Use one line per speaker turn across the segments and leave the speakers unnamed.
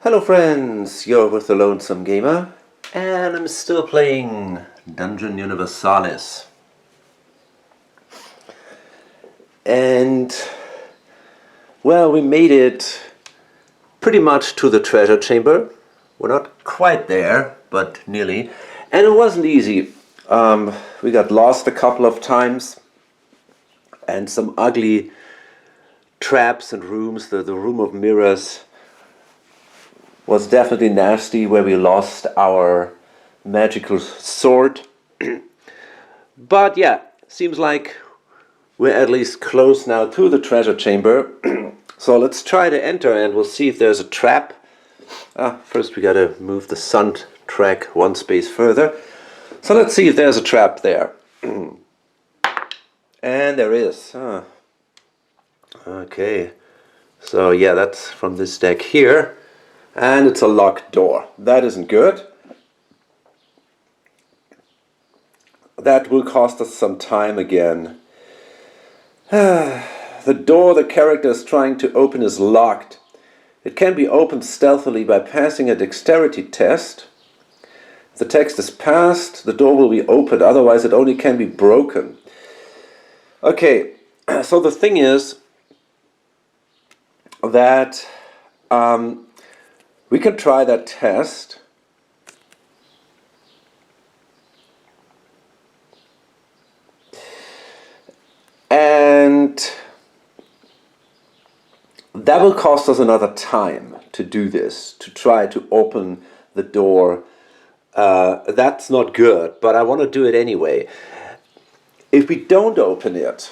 Hello friends, you're with the Lonesome Gamer, and I'm still playing Dungeon Universalis. And, well, we made it pretty much to the treasure chamber. We're not quite there, but nearly. And it wasn't easy. We got lost a couple of times, and some ugly traps and rooms. The room of mirrors was definitely nasty, where we lost our magical sword. But yeah, seems like we're at least close now to the treasure chamber. So let's try to enter and we'll see if there's a trap. First we gotta move the sun track one space further. So let's see if there's a trap there. And there is. Okay, so yeah, that's from this deck here. And it's a locked door. That isn't good. That will cost us some time again. The door the character is trying to open is locked. It can be opened stealthily by passing a dexterity test. If the test is passed, the door will be opened. Otherwise, it only can be broken. Okay, so the thing is that we can try that test. And that will cost us another time to do this, to try to open the door. That's not good, but I want to do it anyway. If we don't open it,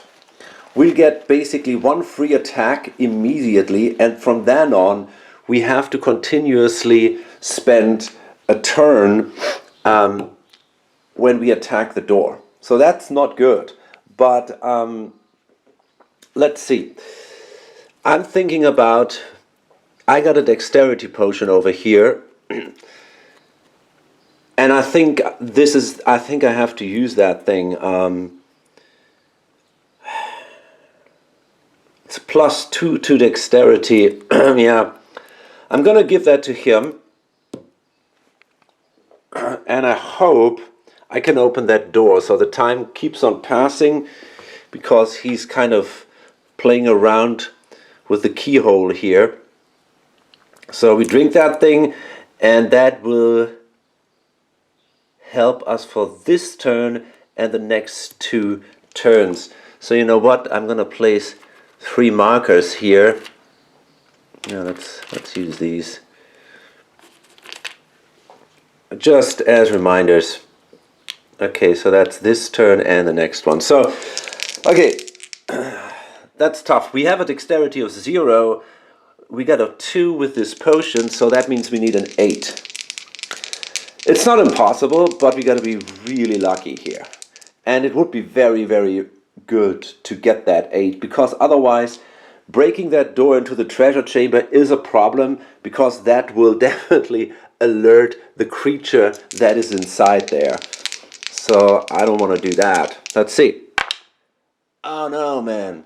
we'll get basically one free attack immediately, and from then on, we have to continuously spend a turn when we attack the door. So that's not good. But let's see. I'm thinking about, I got a dexterity potion over here. And I think I have to use that thing. It's +2 to dexterity. Yeah. I'm gonna give that to him, and I hope I can open that door. So the time keeps on passing because he's kind of playing around with the keyhole here. So we drink that thing, and that will help us for this turn and the next 2 turns. So you know what? I'm gonna place 3 markers here. Yeah, let's use these just as reminders. Okay, so that's this turn and the next one. So, okay, that's tough. We have a dexterity of 0. We got a 2 with this potion, so that means we need an 8. It's not impossible, but we got to be really lucky here. And it would be very, very good to get that 8, because otherwise breaking that door into the treasure chamber is a problem, because that will definitely alert the creature that is inside there. So I don't want to do that. Let's see. Oh no, man.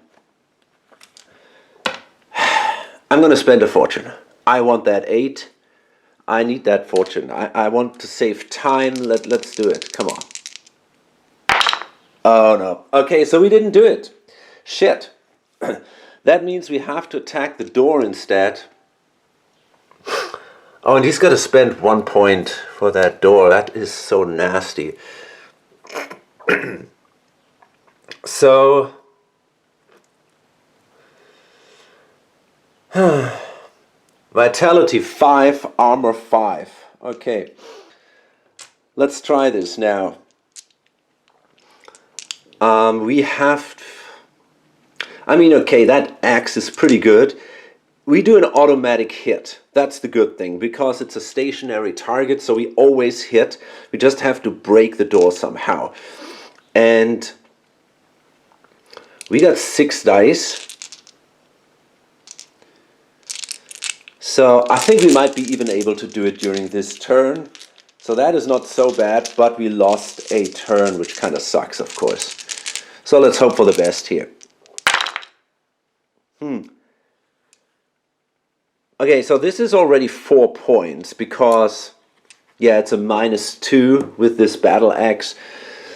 I'm going to spend a fortune. I want that 8. I need that fortune. I want to save time. Let's do it. Come on. Oh no. Okay, so we didn't do it. Shit. That means we have to attack the door instead. Oh, and he's got to spend 1 point for that door. That is so nasty. So, vitality 5, armor 5. Okay, let's try this now. We have, okay, that axe is pretty good. We do an automatic hit. That's the good thing, because it's a stationary target, so we always hit. We just have to break the door somehow. And we got 6 dice. So I think we might be even able to do it during this turn. So that is not so bad, but we lost a turn, which kind of sucks, of course. So let's hope for the best here. Okay, so this is already 4 points because, yeah, it's a -2 with this battle axe.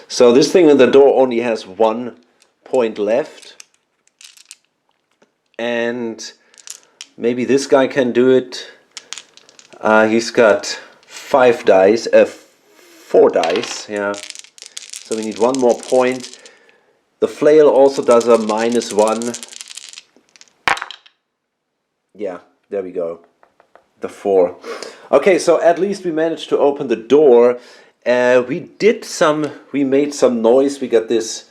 So this thing in the door only has 1 point left. And maybe this guy can do it. He's got 4 dice, yeah. So we need 1 more point. The flail also does a -1. Yeah, there we go. The 4. Okay, so at least we managed to open the door. We made some noise. We got this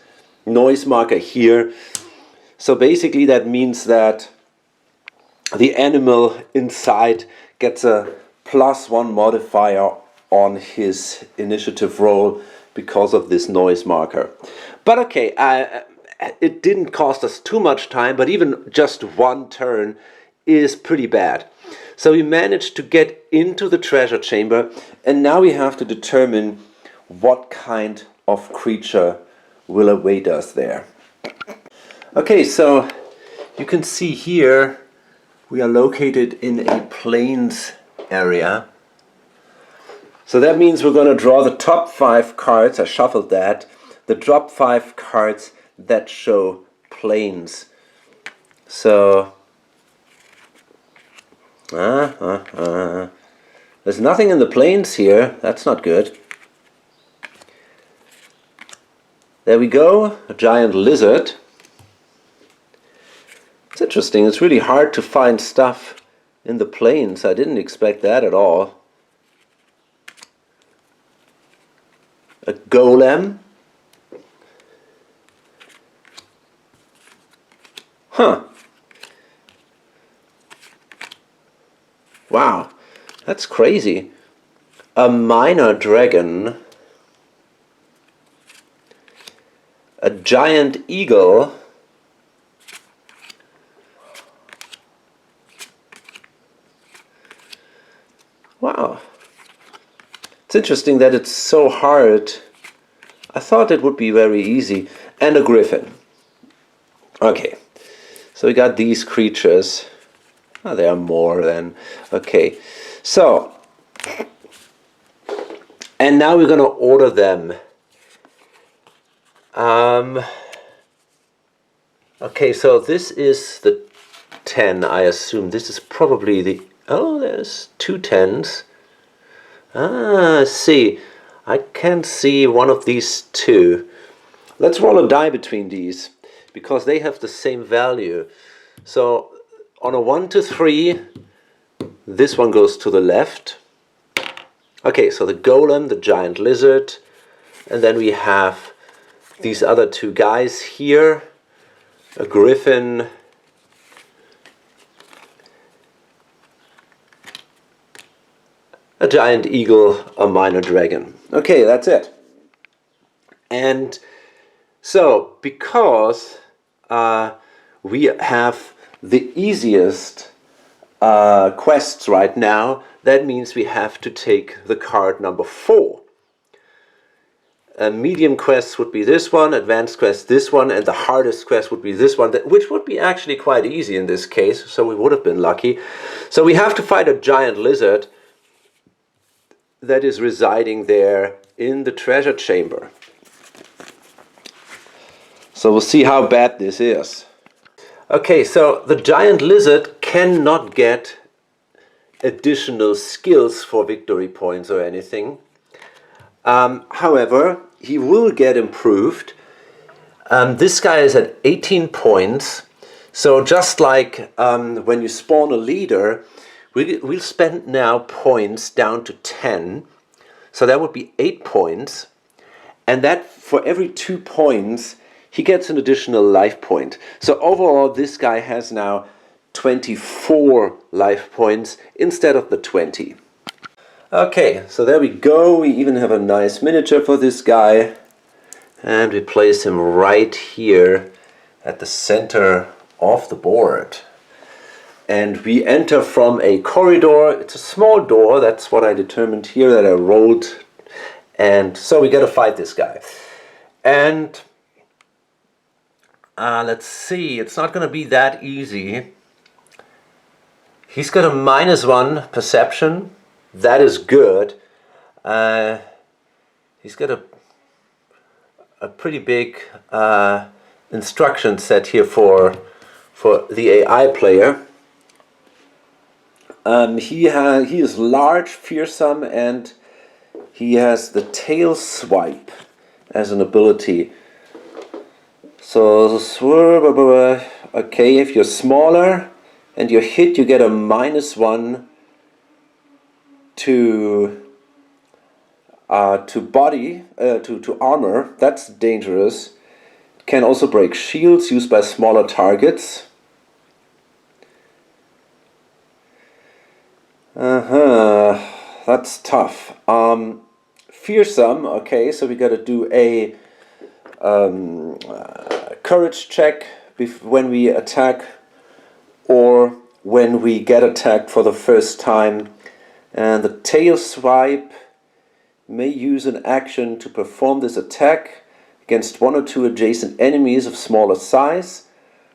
noise marker here. So basically that means that the animal inside gets a +1 modifier on his initiative roll because of this noise marker. But okay, it didn't cost us too much time, but even just 1 turn is pretty bad. So we managed to get into the treasure chamber, and now we have to determine what kind of creature will await us there. Okay, so you can see here we are located in a plains area. So that means we're going to draw the top 5 cards. I shuffled that. The top 5 cards that show plains. So there's nothing in the plains here. That's not good. There we go. A giant lizard. It's interesting. It's really hard to find stuff in the plains. I didn't expect that at all. A golem. Huh. Wow. That's crazy. A minor dragon. A giant eagle. Wow. It's interesting that it's so hard. I thought it would be very easy. And a griffin. Okay. So we got these creatures. Oh, there are more than. Okay. So. And now we're going to order them. Okay, so this is the 10, I assume. This is probably the... Oh, there's 2 10s. I see. I can't see one of these 2. Let's roll a die between these, because they have the same value. So, on a 1 to 3, this one goes to the left. Okay, so the golem, the giant lizard, and then we have these other 2 guys here. A griffin, a giant eagle, a minor dragon. Okay, that's it. And so, because we have the easiest quests right now, that means we have to take the card number 4. Medium quests would be this one, advanced quest this one, and the hardest quest would be this one, which would be actually quite easy in this case, so we would have been lucky. So we have to fight a giant lizard that is residing there in the treasure chamber. So we'll see how bad this is. Okay, so the giant lizard cannot get additional skills for victory points or anything. However, he will get improved. This guy is at 18 points. So just like when you spawn a leader, we'll spend now points down to 10. So that would be 8 points. And that for every 2 points, he gets an additional life point. So overall, this guy has now 24 life points instead of the 20. Okay, so there we go. We even have a nice miniature for this guy. And we place him right here at the center of the board. And we enter from a corridor. It's a small door. That's what I determined here that I rolled. And so we got to fight this guy. And let's see. It's not going to be that easy. He's got a -1 perception. That is good. He's got a pretty big instruction set here for the AI player. He is large, fearsome, and he has the tail swipe as an ability. So, okay, if you're smaller and you're hit, you get a -1 to body, to armor. That's dangerous. It can also break shields used by smaller targets. That's tough. Fearsome. Okay, so we got to do a courage check when we attack or when we get attacked for the first time. And the tail swipe may use an action to perform this attack against 1 or 2 adjacent enemies of smaller size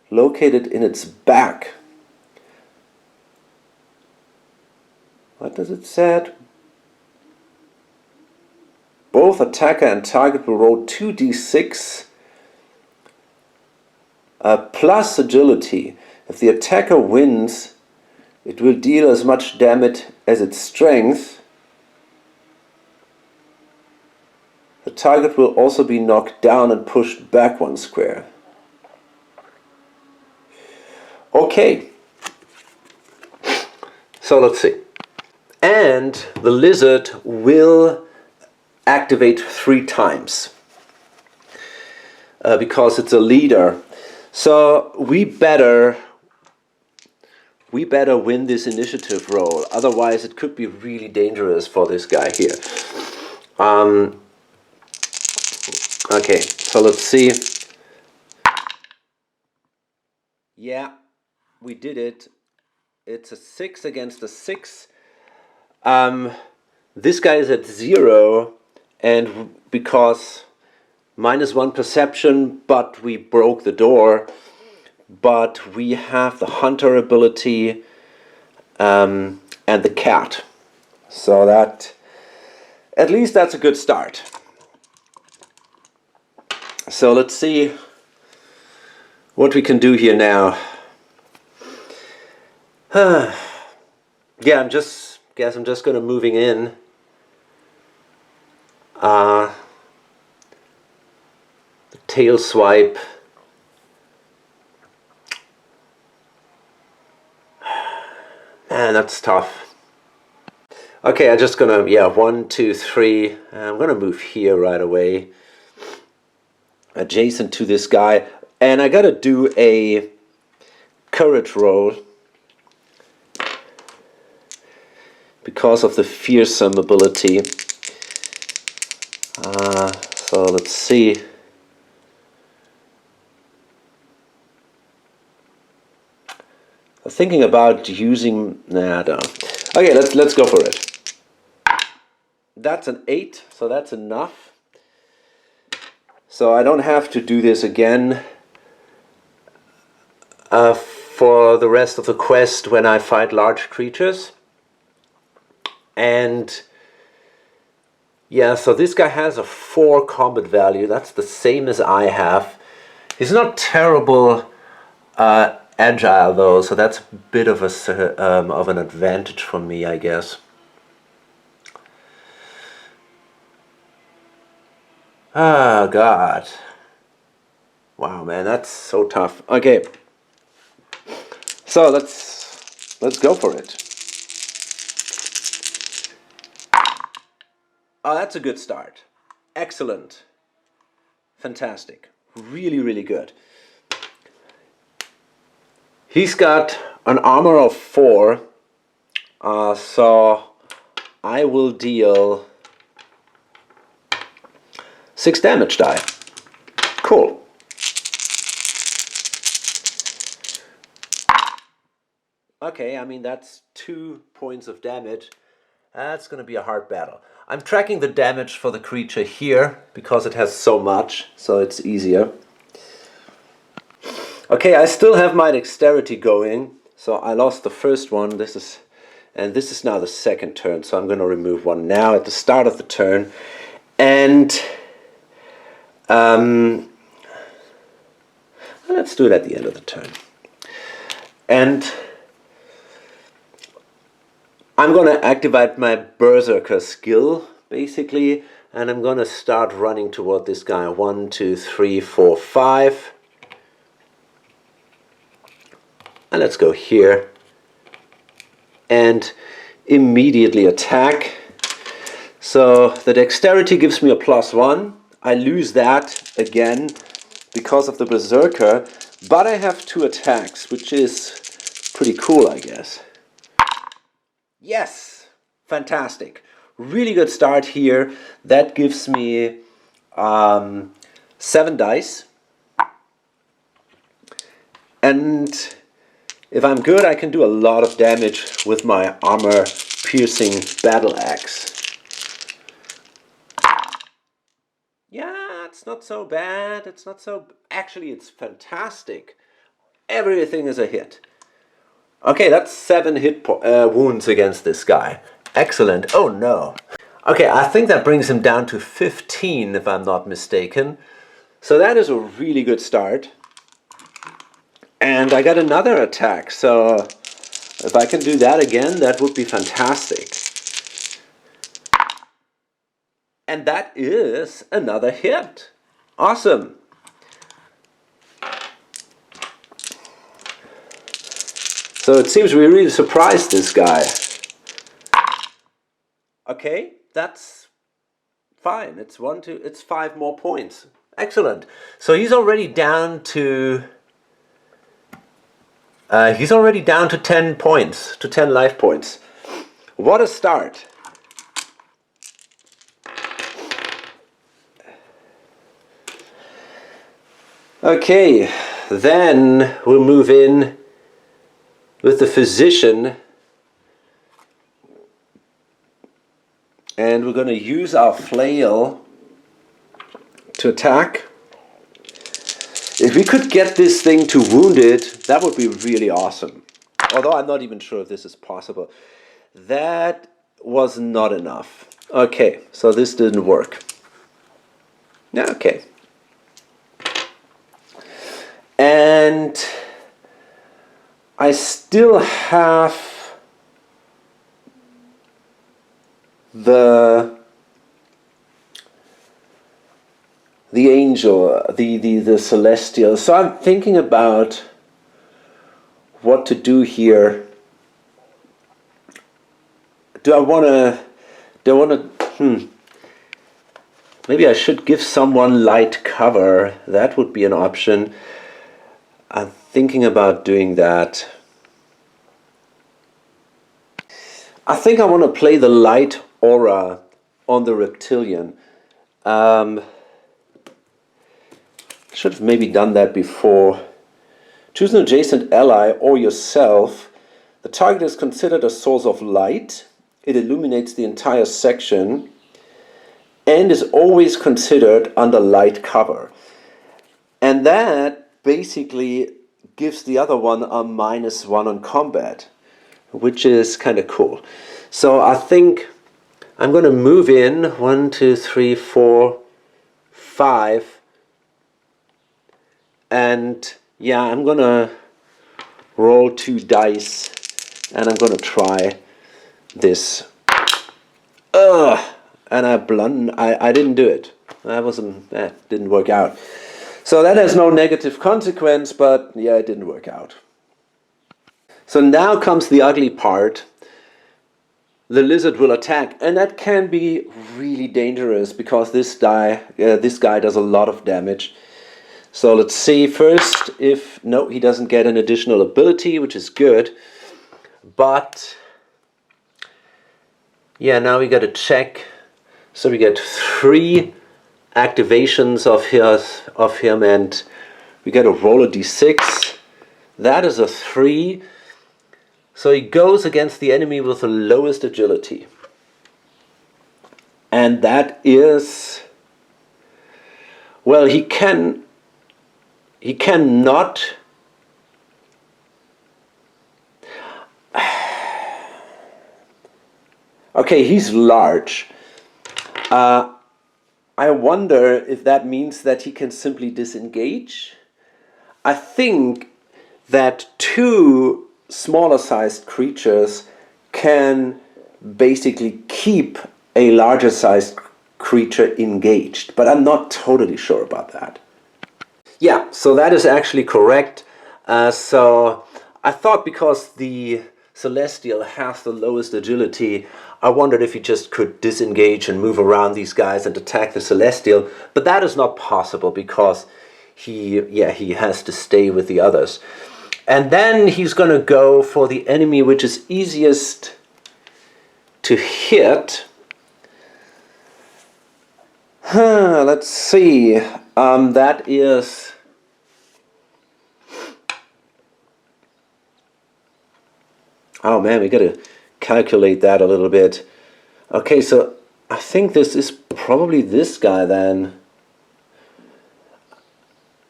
located in its back. What does it say? Both attacker and target will roll 2d6 plus agility. If the attacker wins, it will deal as much damage as its strength. The target will also be knocked down and pushed back 1 square. Okay. So let's see. And the lizard will activate 3 times because it's a leader. So we better win this initiative roll. Otherwise, it could be really dangerous for this guy here. Okay, so let's see. Yeah, we did it. It's a 6 against a 6. This guy is at 0, and because -1 perception, but we broke the door. But we have the hunter ability and the cat. So that, at least that's a good start. So let's see what we can do here now. Yeah, I'm just gonna moving in. The tail swipe. Man, that's tough. Okay, I'm just gonna, 1, 2, 3. I'm gonna move here right away, adjacent to this guy, and I gotta do a courage roll because of the fearsome ability. So let's see. Thinking about using, nah, I don't. Okay, let's go for it. That's an 8, so that's enough. So I don't have to do this again for the rest of the quest when I fight large creatures. And yeah, so this guy has a 4 combat value. That's the same as I have. He's not terrible agile though, so that's a bit of an advantage for me, I guess. Oh God! Wow, man, that's so tough. Okay, so let's go for it. Oh, that's a good start. Excellent. Fantastic. Really, really good. He's got an armor of 4, so I will deal 6 damage die. Cool. Okay, I mean that's 2 points of damage. That's going to be a hard battle. I'm tracking the damage for the creature here because it has so much, so it's easier. Okay, I still have my dexterity going, So I lost the first one. And this is now the second turn. So I'm going to remove one now at the start of the turn. And let's do it at the end of the turn. And I'm going to activate my Berserker skill, basically, and I'm going to start running toward this guy. 1, 2, 3, 4, 5. And let's go here. And immediately attack. So the dexterity gives me a +1. I lose that again because of the Berserker, but I have 2 attacks, which is pretty cool, I guess. Yes! Fantastic. Really good start here. That gives me 7 dice. And if I'm good, I can do a lot of damage with my armor-piercing battle axe. Yeah, it's not so bad. It's not so... Actually, it's fantastic. Everything is a hit. Okay, that's 7 wounds against this guy. Excellent. Oh no. Okay, I think that brings him down to 15, if I'm not mistaken. So that is a really good start. And I got another attack, so if I can do that again, that would be fantastic. And that is another hit. Awesome. So it seems we really surprised this guy. Okay, that's fine. It's 5 more points. Excellent. So he's already down to 10 points, to 10 life points. What a start. Okay, then we'll move in with the physician, and we're going to use our flail to attack. If we could get this thing to wounded, that would be really awesome. Although I'm not even sure if this is possible. That was not enough. Okay, so this didn't work. Okay. And I still have the angel, the celestial. So I'm thinking about what to do here. Maybe I should give someone light cover. That would be an option. I'm thinking about doing that. I think I want to play the light aura on the reptilian. Should have maybe done that before. Choose an adjacent ally or yourself. The target is considered a source of light. It illuminates the entire section and is always considered under light cover. And that basically gives the other one a -1 on combat, which is kind of cool. So I think I'm going to move in 1, 2, 3, 4, 5. And yeah, I'm going to roll 2 dice and I'm going to try this. And I didn't do it. That didn't work out. So that has no negative consequence, but yeah, it didn't work out. So now comes the ugly part. The lizard will attack, and that can be really dangerous because this guy does a lot of damage. So let's see first if... No, he doesn't get an additional ability, which is good. But yeah, now we got to check. So we get 3 activations of him, and we get to roll a d6. That is a 3. So he goes against the enemy with the lowest agility. And that is... Well, he cannot Okay, he's large. I wonder if that means that he can simply disengage. I think that two smaller sized creatures can basically keep a larger sized creature engaged, but I'm not totally sure about that. Yeah, so that is actually correct. So I thought because the Celestial has the lowest agility, I wondered if he just could disengage and move around these guys and attack the Celestial, but that is not possible because he has to stay with the others. And then he's going to go for the enemy which is easiest to hit. Let's see. That is... Oh man, we got to calculate that a little bit. Okay, so I think this is probably this guy then.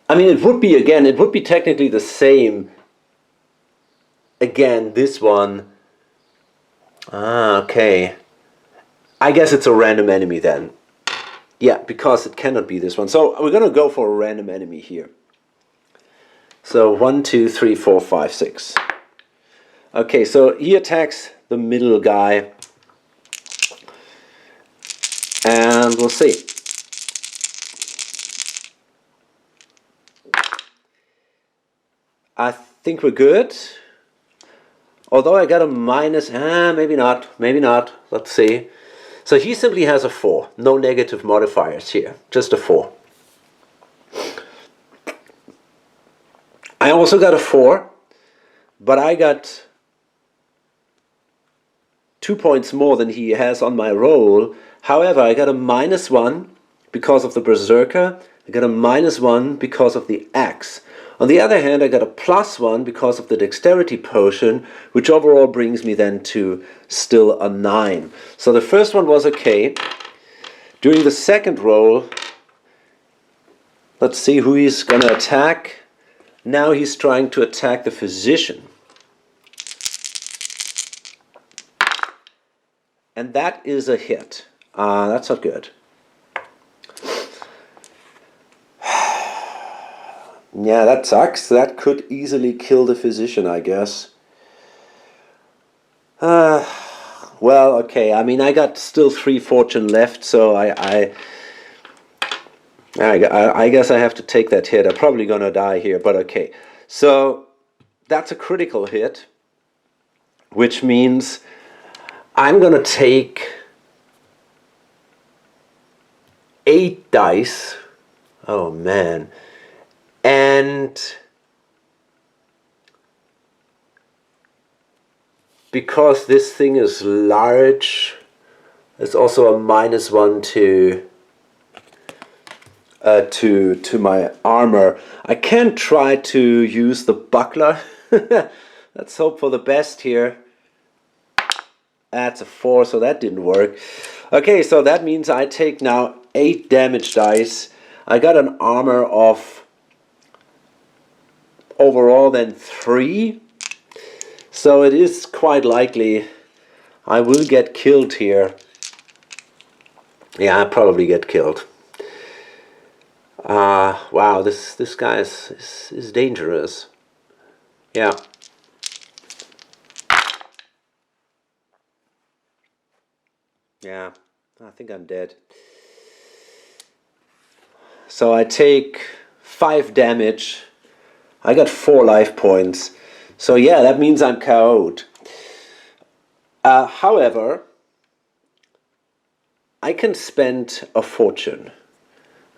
I mean, it would be technically the same. Again, this one. Okay. I guess it's a random enemy then. Yeah, because it cannot be this one. So we're going to go for a random enemy here. So 1, 2, 3, 4, 5, 6. Okay, so he attacks the middle guy. And we'll see. I think we're good. Although I got a minus, maybe not. Let's see. So he simply has a 4. No negative modifiers here. Just a 4. I also got a 4. But I got 2 points more than he has on my roll. However, I got a -1 because of the Berserker. I got a -1 because of the axe. On the other hand, I got a +1 because of the dexterity potion, which overall brings me then to still a 9. So the first one was okay. During the second roll, let's see who he's going to attack. Now he's trying to attack the physician. And that is a hit. That's not good. Yeah, that sucks. That could easily kill the physician, I guess. Well, okay. I mean, I got still 3 fortune left, so I guess I have to take that hit. I'm probably gonna die here, but okay. So that's a critical hit, which means I'm gonna take 8 dice. Oh man. And because this thing is large, it's also a -1 to my armor. I can try to use the buckler. Let's hope for the best here. That's a 4, so that didn't work. Okay, so that means I take now 8 damage dice. I got an armor of overall then 3. So it is quite likely I will get killed here. Yeah, I'll probably get killed. Wow, this guy is dangerous. Yeah. Yeah, I think I'm dead. So I take 5 damage. I got 4 life points. So yeah, that means I'm KO'd. However, I can spend a fortune.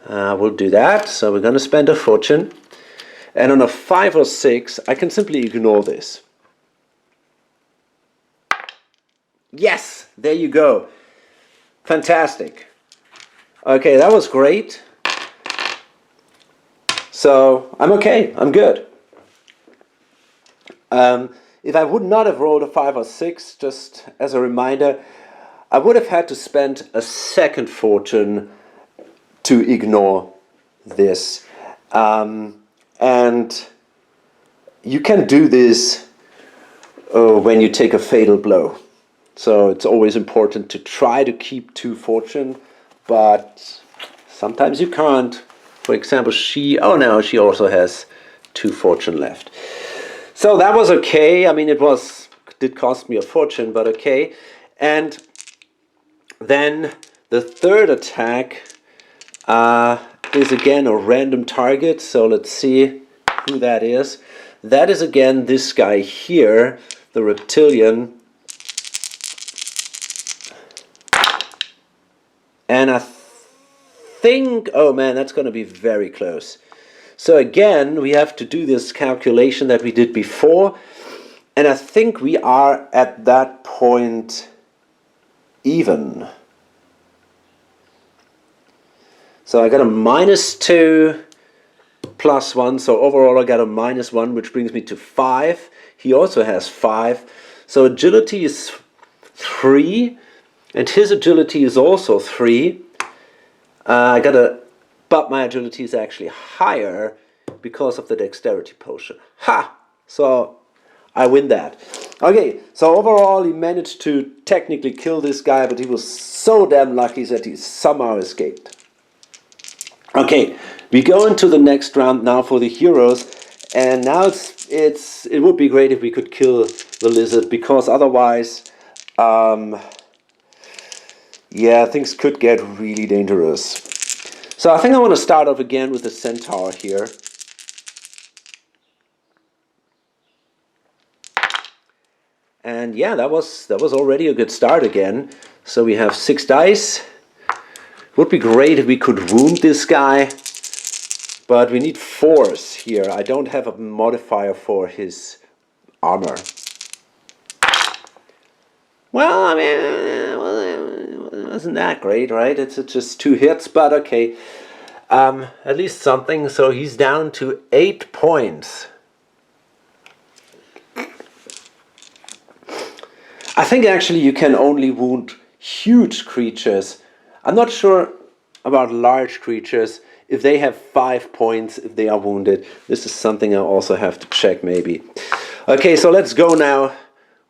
We'll do that. So we're going to spend a fortune. And on a 5 or 6, I can simply ignore this. Yes, there you go. Fantastic. Okay, that was great. So I'm okay. I'm good. If I would not have rolled a 5 or 6, just as a reminder, I would have had to spend a second fortune to ignore this. And you can do this when you take a fatal blow. So it's always important to try to keep 2 fortune, but sometimes you can't. For example, she also has 2 fortune left. So that was okay. I mean, did cost me a fortune, but okay. And then the third attack is again a random target. So let's see who that is. That is again this guy here, the reptilian. And I think, oh man, that's going to be very close. So again, we have to do this calculation that we did before. And I think we are at that point even. So I got a -2 +1. So overall I got a -1, which brings me to 5. He also has 5. So agility is 3. And his agility is also 3. But my agility is actually higher because of the dexterity potion. Ha! So I win that. Okay, so overall he managed to technically kill this guy, but he was so damn lucky that he somehow escaped. Okay, we go into the next round now for the heroes, and now it would be great if we could kill the lizard, because otherwise, yeah, things could get really dangerous. So I think I want to start off again with the centaur here. And yeah, that was already a good start again. So we have 6 dice. Would be great if we could wound this guy, but we need 4s here. I don't have a modifier for his armor. Well, I mean, it wasn't that great, right? It's just 2 hits, but okay. At least something. So he's down to 8 points. I think actually you can only wound huge creatures. I'm not sure about large creatures, if they have 5 points if they are wounded. This is something I also have to check maybe. Okay, so let's go now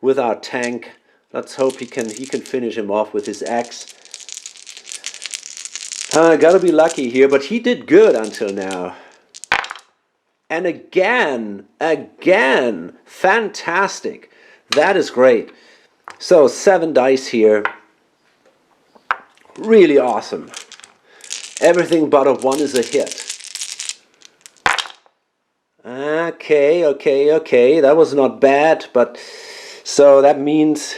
with our tank. Let's hope he can finish him off with his axe. Gotta be lucky here, but he did good until now. And again, fantastic. That is great. So 7 dice here. Really awesome. Everything but a 1 is a hit. Okay. That was not bad, but so that means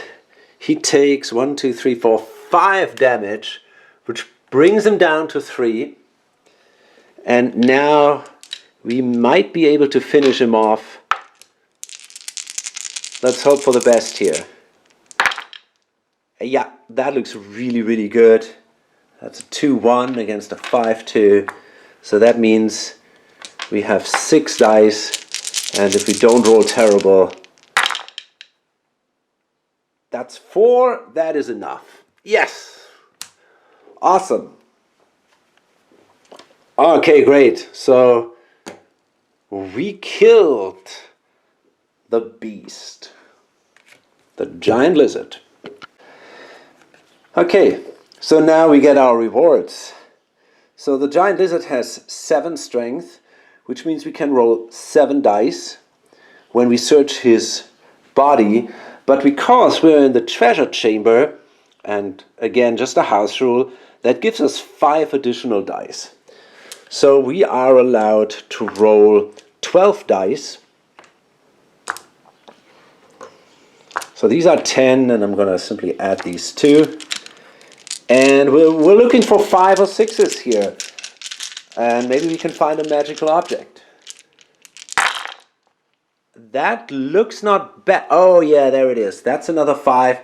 he takes 1, 2, 3, 4, 5 damage, which brings him down to 3. And now we might be able to finish him off. Let's hope for the best here. Yeah, that looks really, really good. That's a 2-1 against a 5-2. So that means we have 6 dice. And if we don't roll terrible, that's 4. That is enough. Yes! Awesome. Okay, great. So we killed the beast. The giant lizard. Okay, so now we get our rewards. So the giant lizard has 7 strength, which means we can roll 7 dice when we search his body. But because we're in the treasure chamber, and again just a house rule, that gives us 5 additional dice. So we are allowed to roll 12 dice. So these are 10, and I'm going to simply add these 2. And we're looking for 5 or 6s here. And maybe we can find a magical object. That looks not bad. Oh yeah, there it is. That's another 5.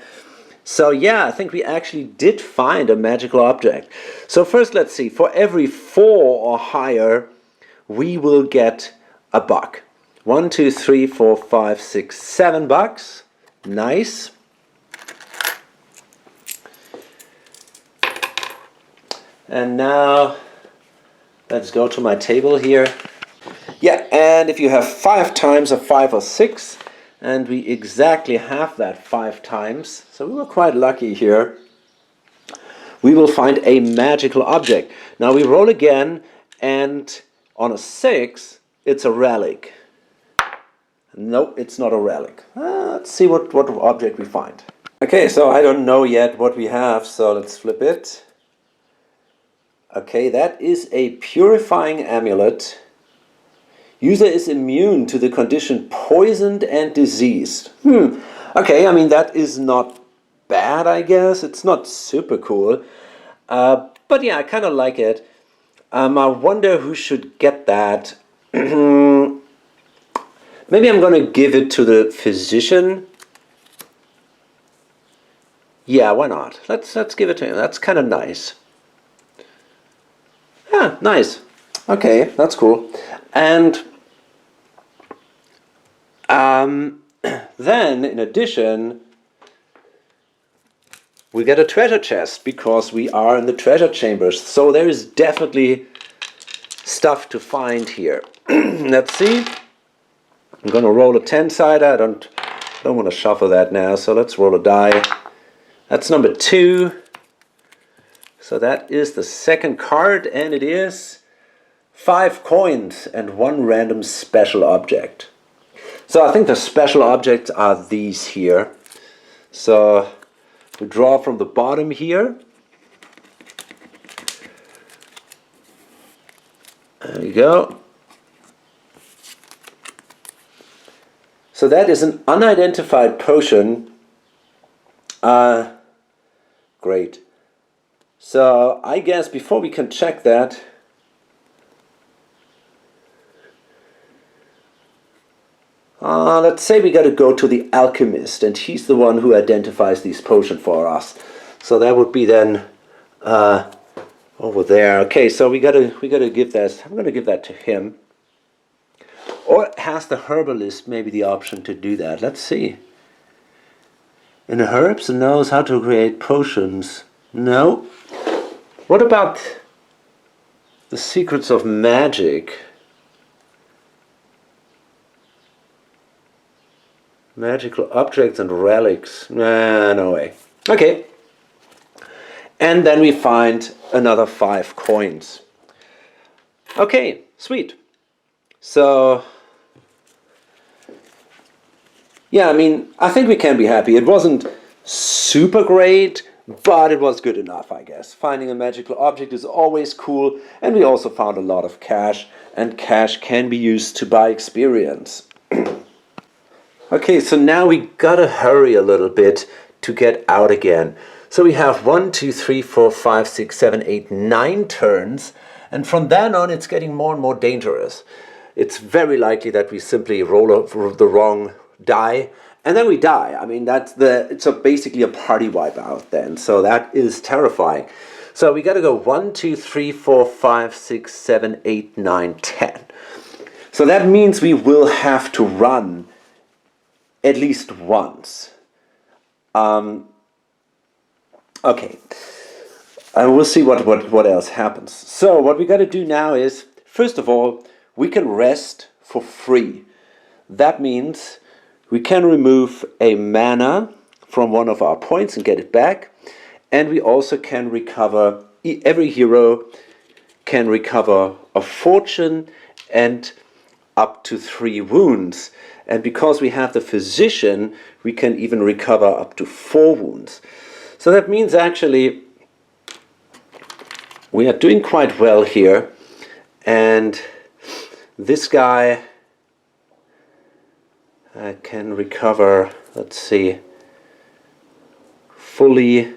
So yeah, I think we actually did find a magical object. So first let's see. For every 4 or higher, we will get a buck. 1, 2, 3, 4, 5, 6, 7 bucks. Nice. And now let's go to my table here. Yeah, and if you have 5 times a 5 or 6, and we exactly have that 5 times, so we were quite lucky here. We will find a magical object. Now we roll again, and on a 6, it's a relic. No, it's not a relic. Let's see what object we find. Okay, so I don't know yet what we have, so let's flip it. Okay, that is a purifying amulet. User is immune to the condition poisoned and diseased. Okay, I mean that is not bad, I guess. It's not super cool. But yeah, I kind of like it. I wonder who should get that. Maybe I'm going to give it to the physician. Yeah, why not? Let's give it to him. That's kind of nice. Yeah, nice. Okay, that's cool. And then, in addition, we get a treasure chest because we are in the treasure chambers. So there is definitely stuff to find here. Let's see. I'm going to roll a 10-sider. I don't want to shuffle that now. So let's roll a die. That's number 2. So that is the second card, and it is 5 coins and 1 random special object. So I think the special objects are these here. So we draw from the bottom here. There we go. So that is an unidentified potion. Great. So I guess before we can check that, let's say we got to go to the alchemist, and he's the one who identifies these potions for us. So that would be then over there. Okay, so we gotta give that. I'm gonna give that to him. Or has the herbalist maybe the option to do that? Let's see. In herbs knows how to create potions. No. What about the secrets of magic? Magical objects and relics. Nah, no way. Okay. And then we find another 5 coins. Okay, sweet. So, yeah, I mean, I think we can be happy. It wasn't super great, but it was good enough, I guess. Finding a magical object is always cool, and we also found a lot of cash, and cash can be used to buy experience. Okay, so now we gotta hurry a little bit to get out again. So we have 1, 2, 3, 4, 5, 6, 7, 8, 9 turns, and from then on it's getting more and more dangerous. It's very likely that we simply roll over the wrong die, and then we die. I mean, it's basically a party wipeout then, so that is terrifying. So we gotta go 1, 2, 3, 4, 5, 6, 7, 8, 9, 10. So that means we will have to run at least once. Okay, and we'll see what else happens. So what we got to do now is, first of all, we can rest for free. That means we can remove a mana from one of our points and get it back, and we also can recover, every hero can recover a fortune and up to 3 wounds. And because we have the physician, we can even recover up to 4 wounds. So that means actually we are doing quite well here. And this guy can recover, let's see, fully.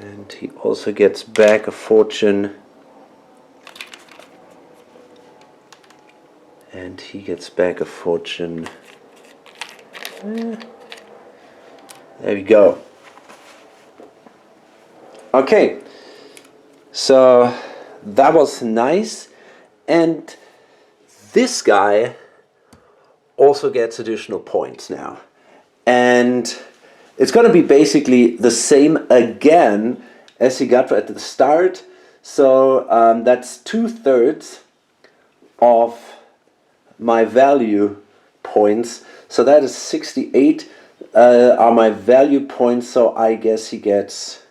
And he also gets back a fortune. And he gets back a fortune. There we go. Okay, so that was nice. And this guy also gets additional points now. And it's going to be basically the same again as he got at the start. So that's 2/3 of my value points. So that is 68 are my value points, so I guess he gets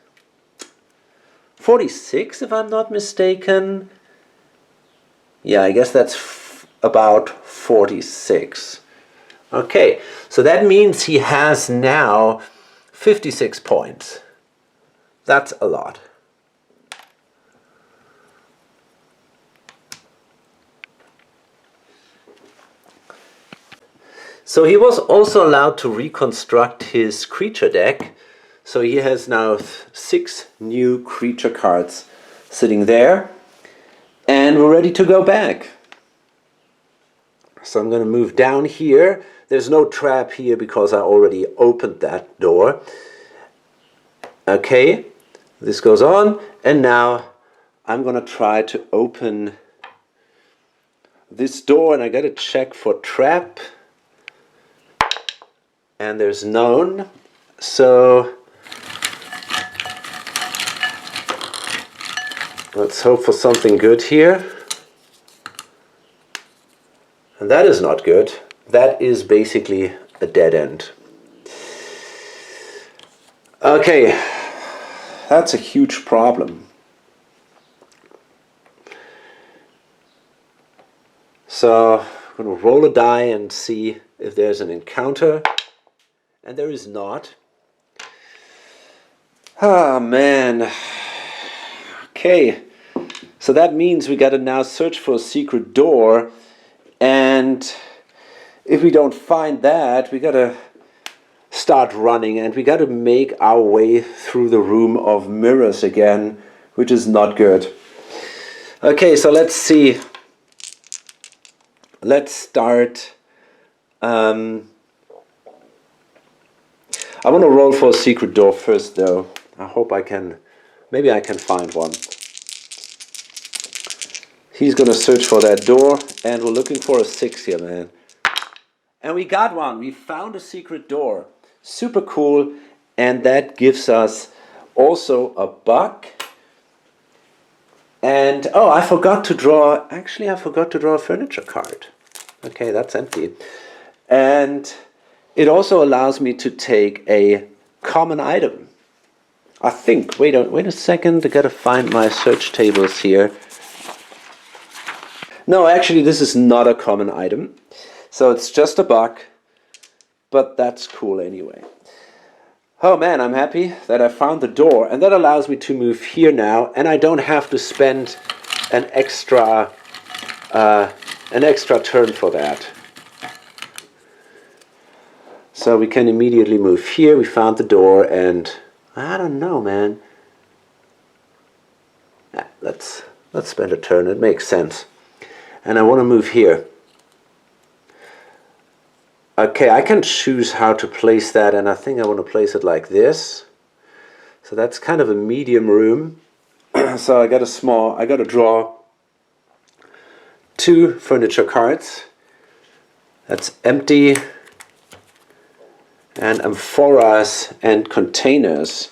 46 if I'm not mistaken. Yeah, I guess that's about 46. Okay, so that means he has now 56 points. That's a lot. So he was also allowed to reconstruct his creature deck. So he has now 6 new creature cards sitting there. And we're ready to go back. So I'm going to move down here. There's no trap here because I already opened that door. Okay, this goes on. And now I'm going to try to open this door. And I got to check for trap. And there's none. So let's hope for something good here. And that is not good. That is basically a dead end. Okay, that's a huge problem. So I'm going to roll a die and see if there's an encounter. And there is not. Ah, man. Okay, so that means we got to now search for a secret door, and if we don't find that, we got to start running, and we got to make our way through the room of mirrors again, which is not good. Okay, so let's see. Let's start. I want to roll for a secret door first, though. I hope I can. Maybe I can find one. He's going to search for that door, and we're looking for a 6 here, man. And we got one. We found a secret door. Super cool. And that gives us also a buck. And, oh, I forgot to draw. Actually, I forgot to draw a furniture card. Okay, that's empty. And it also allows me to take a common item. I think, wait a second, I gotta find my search tables here. No, actually this is not a common item. So it's just a buck, but that's cool anyway. Oh man, I'm happy that I found the door, and that allows me to move here now, and I don't have to spend an extra turn for that. So we can immediately move here. We found the door, and I don't know, man. Let's spend a turn. It makes sense. And I want to move here. Okay, I can choose how to place that, and I think I want to place it like this. So that's kind of a medium room. So I got to draw 2 furniture cards. That's empty. And amphoras and containers.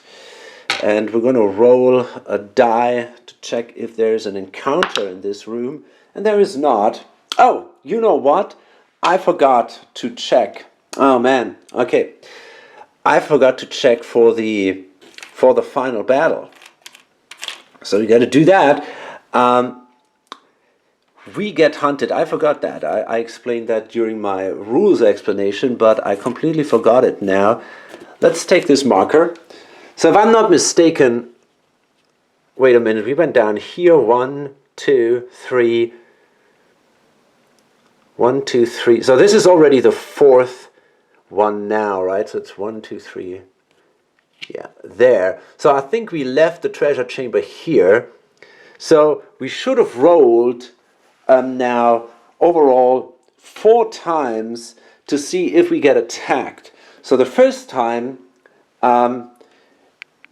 And we're going to roll a die to check if there's an encounter in this room. And there is not. Oh, you know what? I forgot to check. Oh man, okay. I forgot to check for the final battle. So we got to do that. We get hunted. I forgot that. I explained that during my rules explanation, but I completely forgot it now. Let's take this marker. So if I'm not mistaken, wait a minute, we went down here. 1, 2, 3. 1, 2, 3. So this is already the 4th one now, right? So it's 1, 2, 3. Yeah, there. So I think we left the treasure chamber here. So we should have rolled now overall 4 times to see if we get attacked. So the first time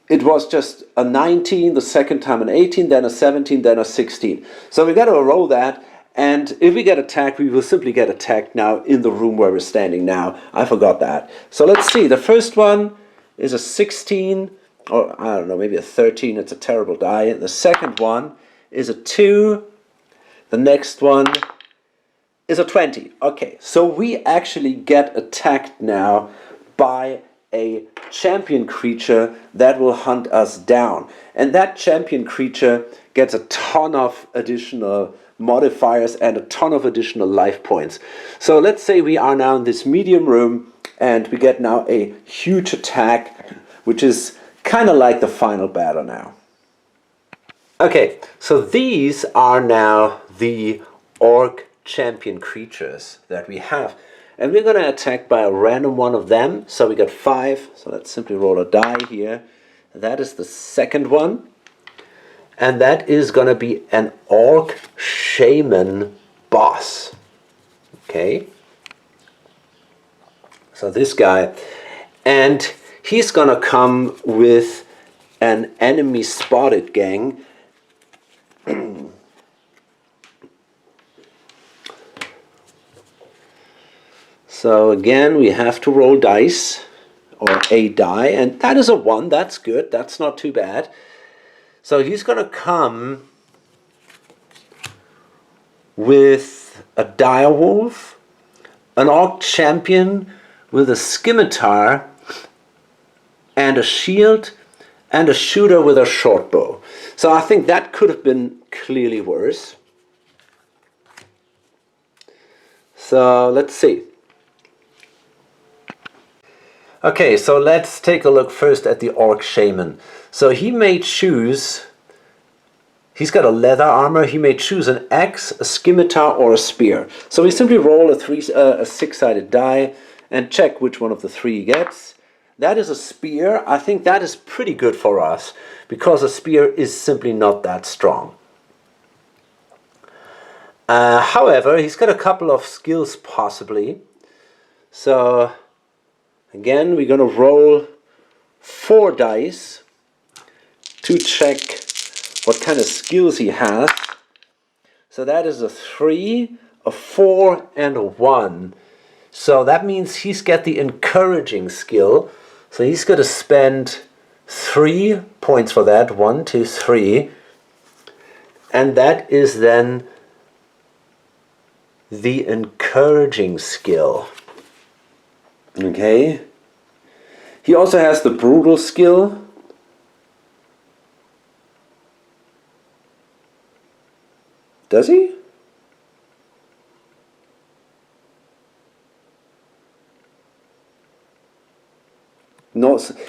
it was just a 19, the second time an 18, then a 17, then a 16. So we got to roll that, and if we get attacked, we will simply get attacked now in the room where we're standing now. I forgot that. So let's see. The first one is a 16, or I don't know, maybe a 13. It's a terrible die. The second one is a 2. The next one is a 20. Okay, so we actually get attacked now by a champion creature that will hunt us down. And that champion creature gets a ton of additional modifiers and a ton of additional life points. So let's say we are now in this medium room and we get now a huge attack, which is kind of like the final battle now. Okay, so these are now the orc champion creatures that we have. And we're going to attack by a random one of them. So we got 5. So let's simply roll a die here. That is the second one. And that is going to be an orc shaman boss. Okay. So this guy. And he's going to come with an enemy spotted gang. So again, we have to roll dice, or a die, and that is a 1. That's good. That's not too bad. So he's going to come with a direwolf, an orc champion with a scimitar, and a shield, and a shooter with a short bow. So I think that could have been clearly worse. So let's see. Okay, so let's take a look first at the orc shaman. So he may choose, he's got a leather armor, he may choose an axe, a scimitar, or a spear. So we simply roll a 6-sided die and check which one of the 3 he gets. That is a spear. I think that is pretty good for us, because a spear is simply not that strong. However, he's got a couple of skills possibly. So again, we're going to roll 4 dice to check what kind of skills he has. So that is a 3, a 4, and a 1. So that means he's got the encouraging skill. So he's going to spend 3 points for that. 1, 2, 3. And that is then the encouraging skill. Okay. He also has the brutal skill. Does he?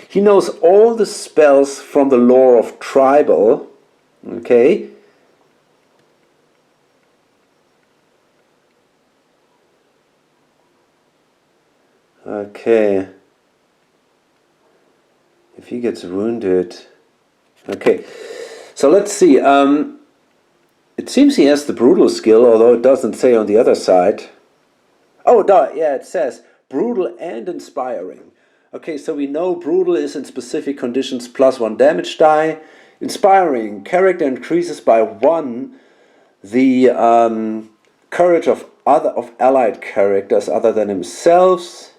He knows all the spells from the lore of tribal. Okay. Okay. If he gets wounded. Okay. So let's see. It seems he has the brutal skill, although it doesn't say on the other side. Oh, yeah, it says brutal and inspiring. Okay, so we know brutal is in specific conditions +1 damage die. Inspiring, character increases by 1 the courage of allied characters other than himself.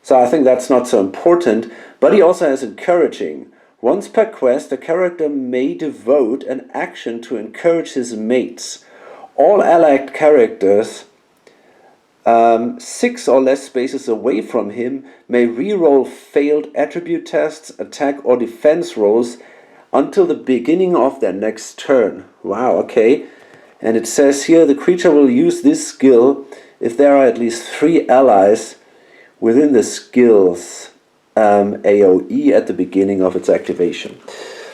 So I think that's not so important. But he also has encouraging. Once per quest, the character may devote an action to encourage his mates. All allied characters 6 or less spaces away from him may re-roll failed attribute tests, attack or defense rolls until the beginning of their next turn. Wow, okay. And it says here the creature will use this skill if there are at least 3 allies within the skill's AoE at the beginning of its activation.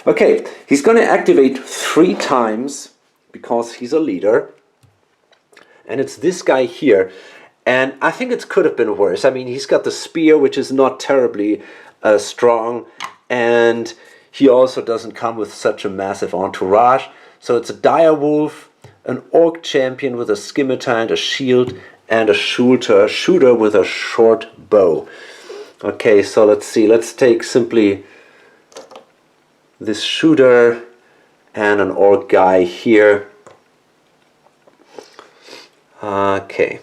Okay, he's going to activate 3 times because he's a leader. And it's this guy here. And I think it could have been worse. I mean, he's got the spear, which is not terribly strong. And he also doesn't come with such a massive entourage. So it's a direwolf, an orc champion with a scimitar and a shield, and a shooter with a short bow. Okay, so let's see. Let's take simply this shooter and an orc guy here. Okay.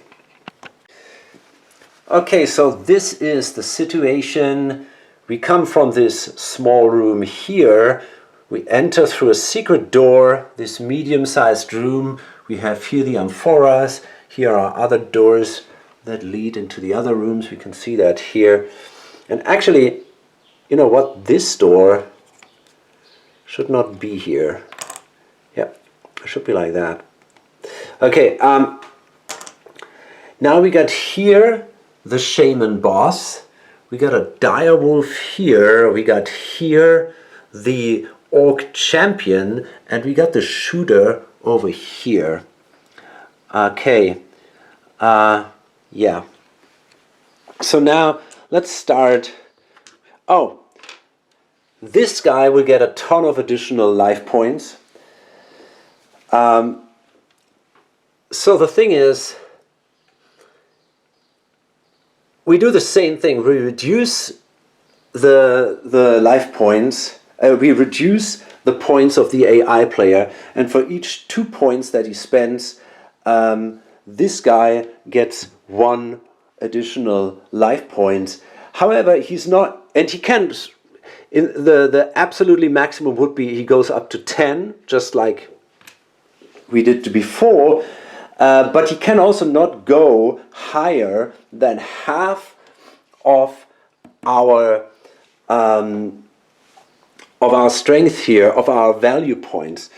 Okay, so this is the situation. We come from this small room here. We enter through a secret door, this medium-sized room. We have here the amphoras. Here are other doors that lead into the other rooms. We can see that here. And actually, you know what? This door should not be here. Yeah, it should be like that. Okay, now we got here the shaman boss. We got a dire wolf here. We got here the orc champion, and we got the shooter over here. Okay, yeah. So now let's start. Oh, this guy will get a ton of additional life points. So the thing is, we do the same thing. We reduce the life points. We reduce the points of the AI player, and for each 2 points that he spends, this guy gets 1 additional life point. However, he's not, and he can. In the absolutely maximum would be he goes up to 10, just like we did before. But he can also not go higher than half of our strength here, of our value points.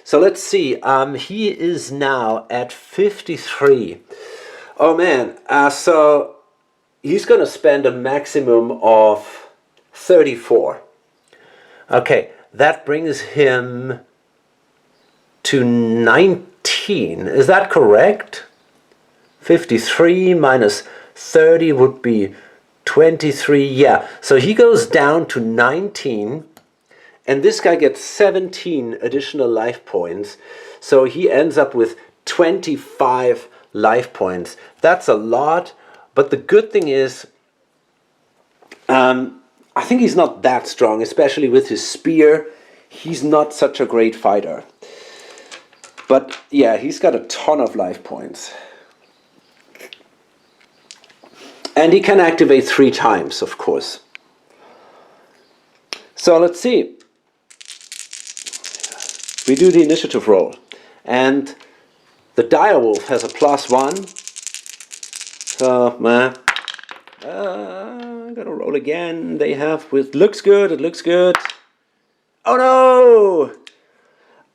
So let's see. He is now at 53. Oh man. So he's going to spend a maximum of 34. Okay, that brings him to 19. Is that correct? 53 minus 30 would be 23. Yeah, so he goes down to 19, and this guy gets 17 additional life points. So he ends up with 25 life points. That's a lot, but the good thing is, I think he's not that strong, especially with his spear. He's not such a great fighter. But yeah, he's got a ton of life points. And he can activate 3 times, of course. So let's see. We do the initiative roll. And the direwolf has a +1. So, I'm gonna roll again. They have with looks good. It looks good. Oh no!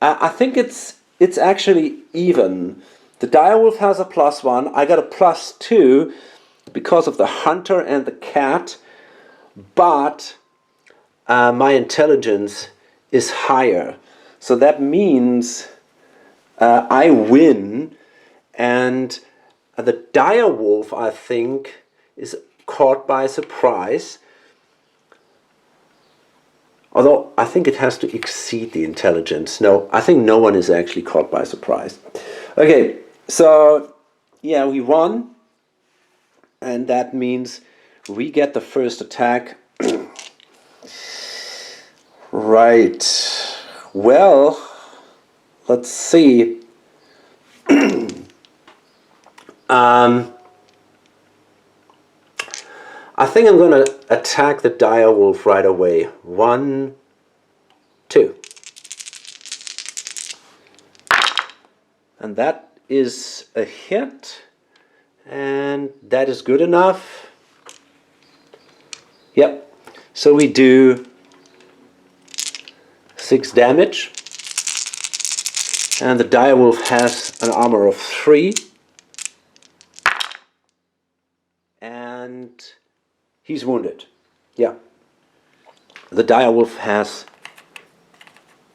I think it's actually even. The direwolf has a +1. I got a +2 because of the hunter and the cat, but my intelligence is higher. So that means I win, and the direwolf, I think, is caught by surprise. Although I think it has to exceed the intelligence. No, I think no one is actually caught by surprise. Okay, so yeah, we won. And that means we get the first attack. Right. Well, let's see. I think I'm going to attack the direwolf right away. 1, 2. And that is a hit. And that is good enough. Yep. So we do 6 damage. And the direwolf has an armor of 3. And he's wounded. Yeah. The direwolf has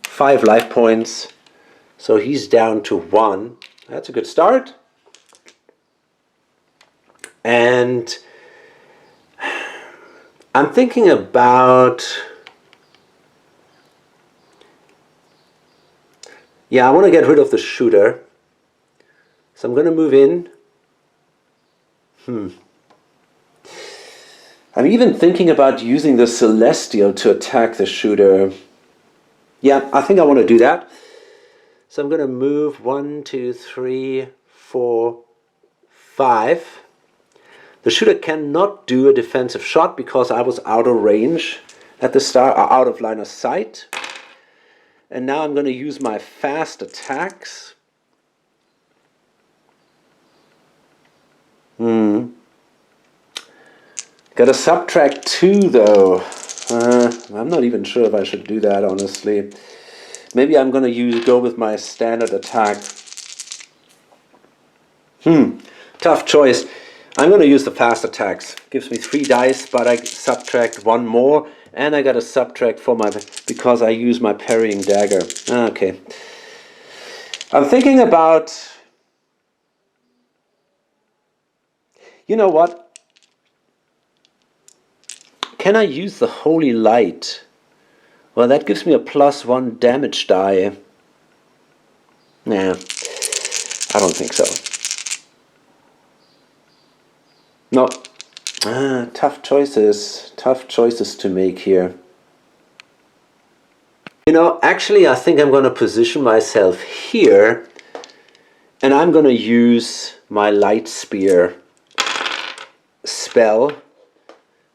5 life points. So he's down to 1. That's a good start. And I'm thinking about, I want to get rid of the shooter. So I'm going to move in. I'm even thinking about using the Celestial to attack the shooter. Yeah, I think I want to do that. So I'm going to move 1, 2, 3, 4, 5. The shooter cannot do a defensive shot because I was out of range at the start, out of line of sight. And now I'm going to use my fast attacks. Gotta subtract 2 though. I'm not even sure if I should do that, honestly. Maybe I'm gonna go with my standard attack. Tough choice. I'm gonna use the fast attacks. Gives me 3 dice, but I subtract 1 more, and I gotta subtract because I use my parrying dagger. Okay. I'm thinking about... You know what? Can I use the Holy Light? Well, that gives me a +1 damage die. Nah, I don't think so. No. Tough choices. Tough choices to make here. You know, actually I think I'm going to position myself here, and I'm going to use my Light Spear spell.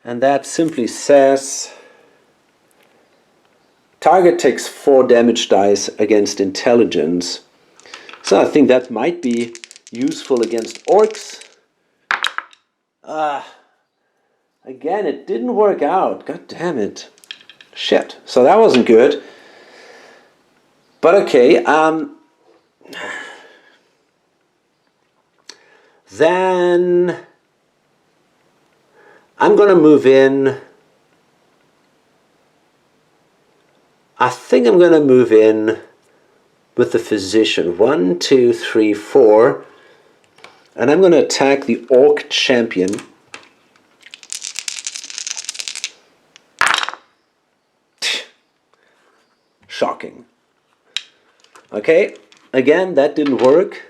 And that simply says, target takes 4 damage dice against intelligence. So I think that might be useful against orcs. Again, it didn't work out. God damn it. Shit. So that wasn't good. But okay. Then I'm going to move in. I think I'm going to move in with the physician. 1, 2, 3, 4. And I'm going to attack the orc champion. Shocking. Okay, again, that didn't work.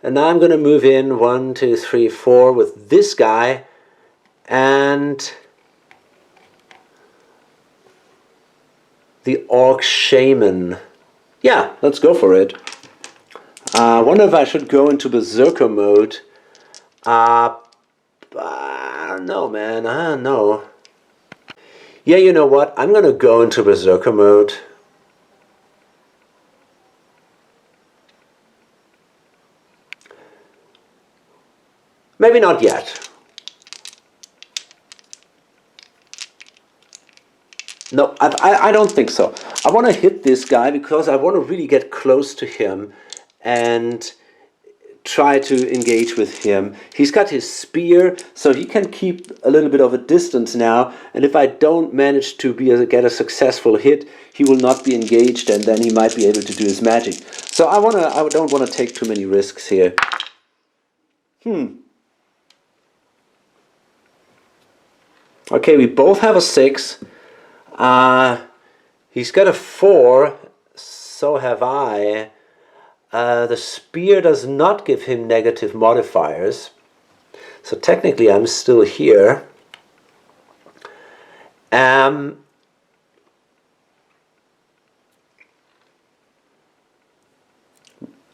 And now I'm going to move in 1, 2, 3, 4 with this guy. And the orc shaman. Yeah, let's go for it. I wonder if I should go into berserker mode. I don't know, man. I don't know. Yeah, you know what? I'm going to go into berserker mode. Maybe not yet. No, I don't think so. I want to hit this guy because I want to really get close to him and try to engage with him. He's got his spear, so he can keep a little bit of a distance now. And if I don't manage to get a successful hit, he will not be engaged, and then he might be able to do his magic. So I don't want to take too many risks here. Okay, we both have a 6. He's got a 4, so have I. The spear does not give him negative modifiers, so technically I'm still here. I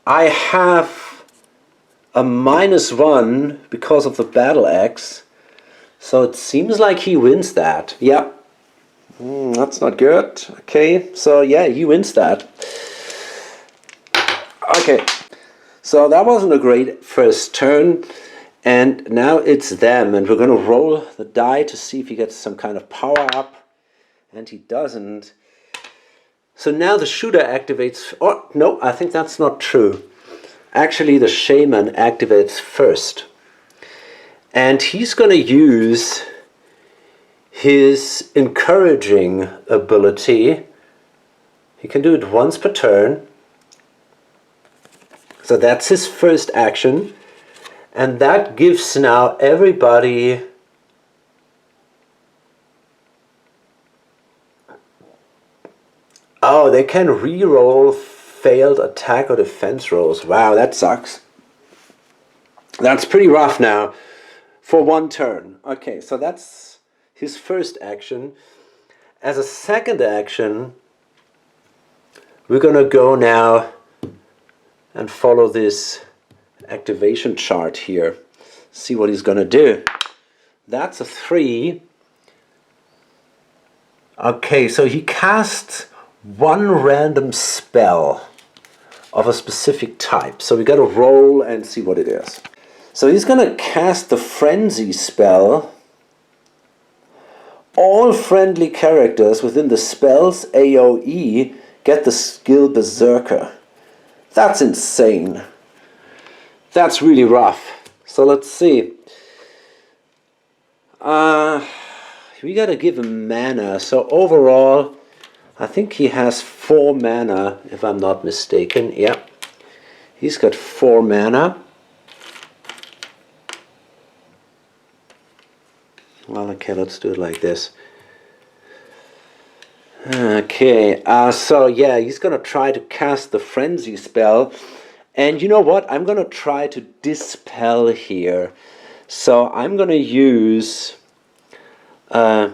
have a -1 because of the battle axe, so it seems like he wins that. Yeah. That's not good. Okay, so yeah, he wins that. Okay, so that wasn't a great first turn, and now it's them, and we're going to roll the die to see if he gets some kind of power up, and he doesn't. So now the shooter activates. Oh, no, I think that's not true. Actually, the shaman activates first, and he's going to use his encouraging ability. He can do it once per turn. So that's his first action. And that gives now everybody they can re-roll failed attack or defense rolls. Wow, that sucks. That's pretty rough now for 1 turn. Okay, so that's his first action. As a second action, we're going to go now and follow this activation chart here. See what he's going to do. That's a 3. Okay, so he casts 1 random spell of a specific type. So we got to roll and see what it is. So he's going to cast the Frenzy spell. All friendly characters within the spell's AoE get the skill Berserker. That's insane. That's really rough. So let's see. We gotta give him mana. So overall, I think he has 4 mana, if I'm not mistaken. Yeah. He's got 4 mana. Well, okay, let's do it like this. Okay, so yeah, he's gonna try to cast the Frenzy spell. And you know what? I'm gonna try to dispel here. So I'm gonna use... yeah,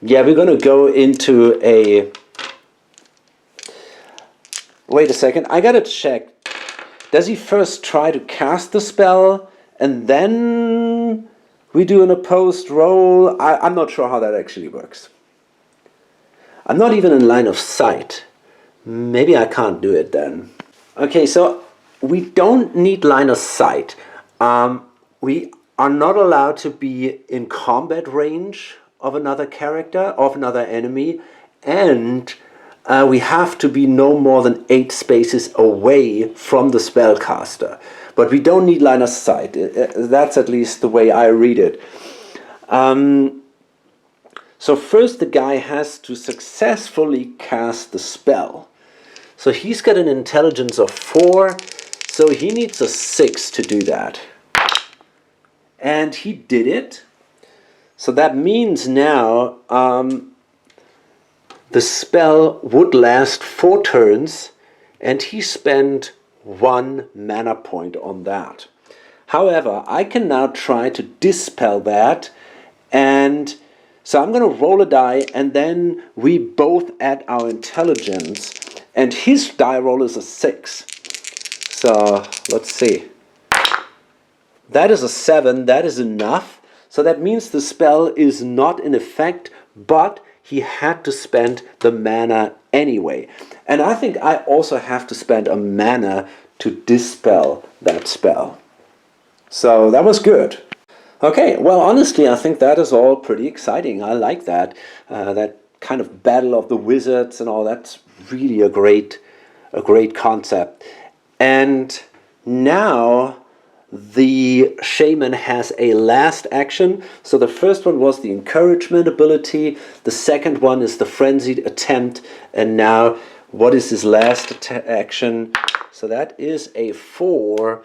we're gonna go into a... Wait a second, I gotta check. Does he first try to cast the spell and then we do an opposed roll? I'm not sure how that actually works. I'm not even in line of sight. Maybe I can't do it then. Okay, so we don't need line of sight. We are not allowed to be in combat range of another character, of another enemy, and we have to be no more than 8 spaces away from the spellcaster. But we don't need line of sight. That's at least the way I read it. So first the guy has to successfully cast the spell. So he's got an intelligence of 4, so he needs a 6 to do that. And he did it. So that means now the spell would last 4 turns, and he spent 1 mana point on that. However, I can now try to dispel that, and so I'm going to roll a die, and then we both add our intelligence, and his die roll is a 6. So let's see. That is a 7, that is enough. So that means the spell is not in effect, but he had to spend the mana anyway. And I think I also have to spend a mana to dispel that spell. So that was good. Okay, well, honestly, I think that is all pretty exciting. I like that. That kind of battle of the wizards and all, that's really a great concept. And now the shaman has a last action. So the first one was the encouragement ability. The second one is the frenzied attempt. And now, what is his last action? So that is a 4.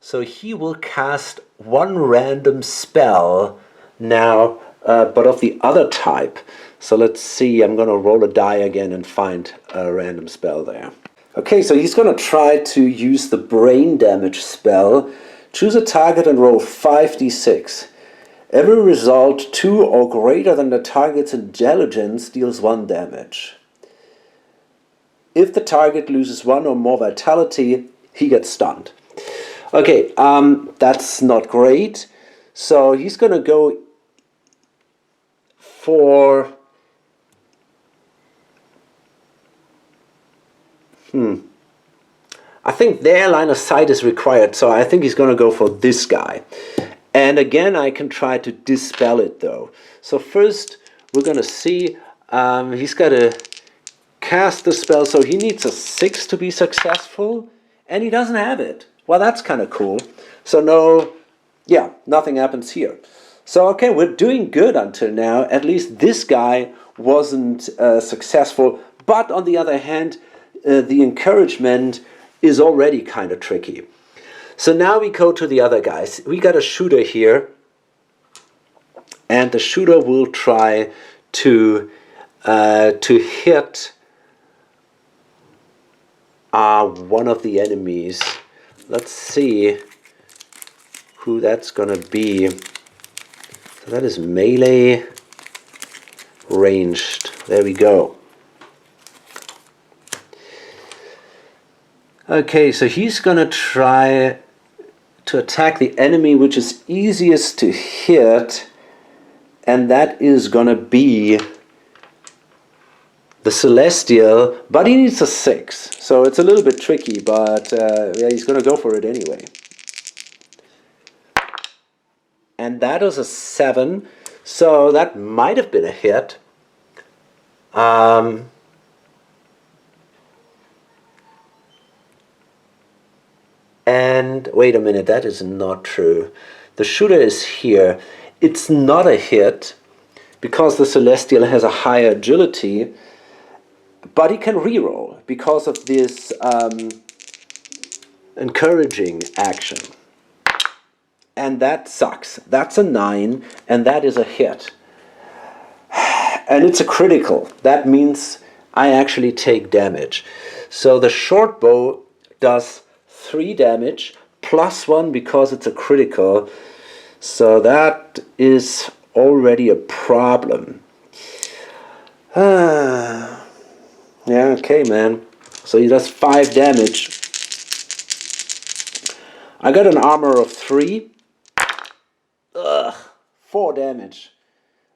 So he will cast 1 random spell now, but of the other type. So let's see, I'm going to roll a die again and find a random spell there. Okay, so he's going to try to use the brain damage spell. Choose a target and roll 5d6. Every result 2 or greater than the target's intelligence deals 1 damage. If the target loses 1 or more vitality, he gets stunned. Okay, that's not great. So he's going to go for... I think their line of sight is required, so I think he's going to go for this guy. And again, I can try to dispel it though. So first, we're going to see, he's got to cast the spell, so he needs a 6 to be successful, and he doesn't have it. Well, that's kind of cool. So no, yeah, nothing happens here. So okay, we're doing good until now. At least this guy wasn't successful, but on the other hand, the encouragement is already kind of tricky. So now we go to the other guys. We got a shooter here, and the shooter will try to hit one of the enemies. Let's see who that's gonna be. So that is melee, ranged. There we go. Okay, so he's gonna try to attack the enemy which is easiest to hit, and that is gonna be the Celestial, but he needs a 6, so it's a little bit tricky, but yeah, he's gonna go for it anyway. and that is a 7, so that might have been a hit. And wait a minute, that is not true. The shooter is here. It's not a hit because the Celestial has a higher agility, but he can reroll because of this encouraging action. And that sucks. That's a 9, and that is a hit. And it's a critical. That means I actually take damage. So the short bow does 3 damage, plus 1 because it's a critical. So that is already a problem. Yeah, okay, man. So he does 5 damage. I got an armor of 3. Ugh, 4 damage.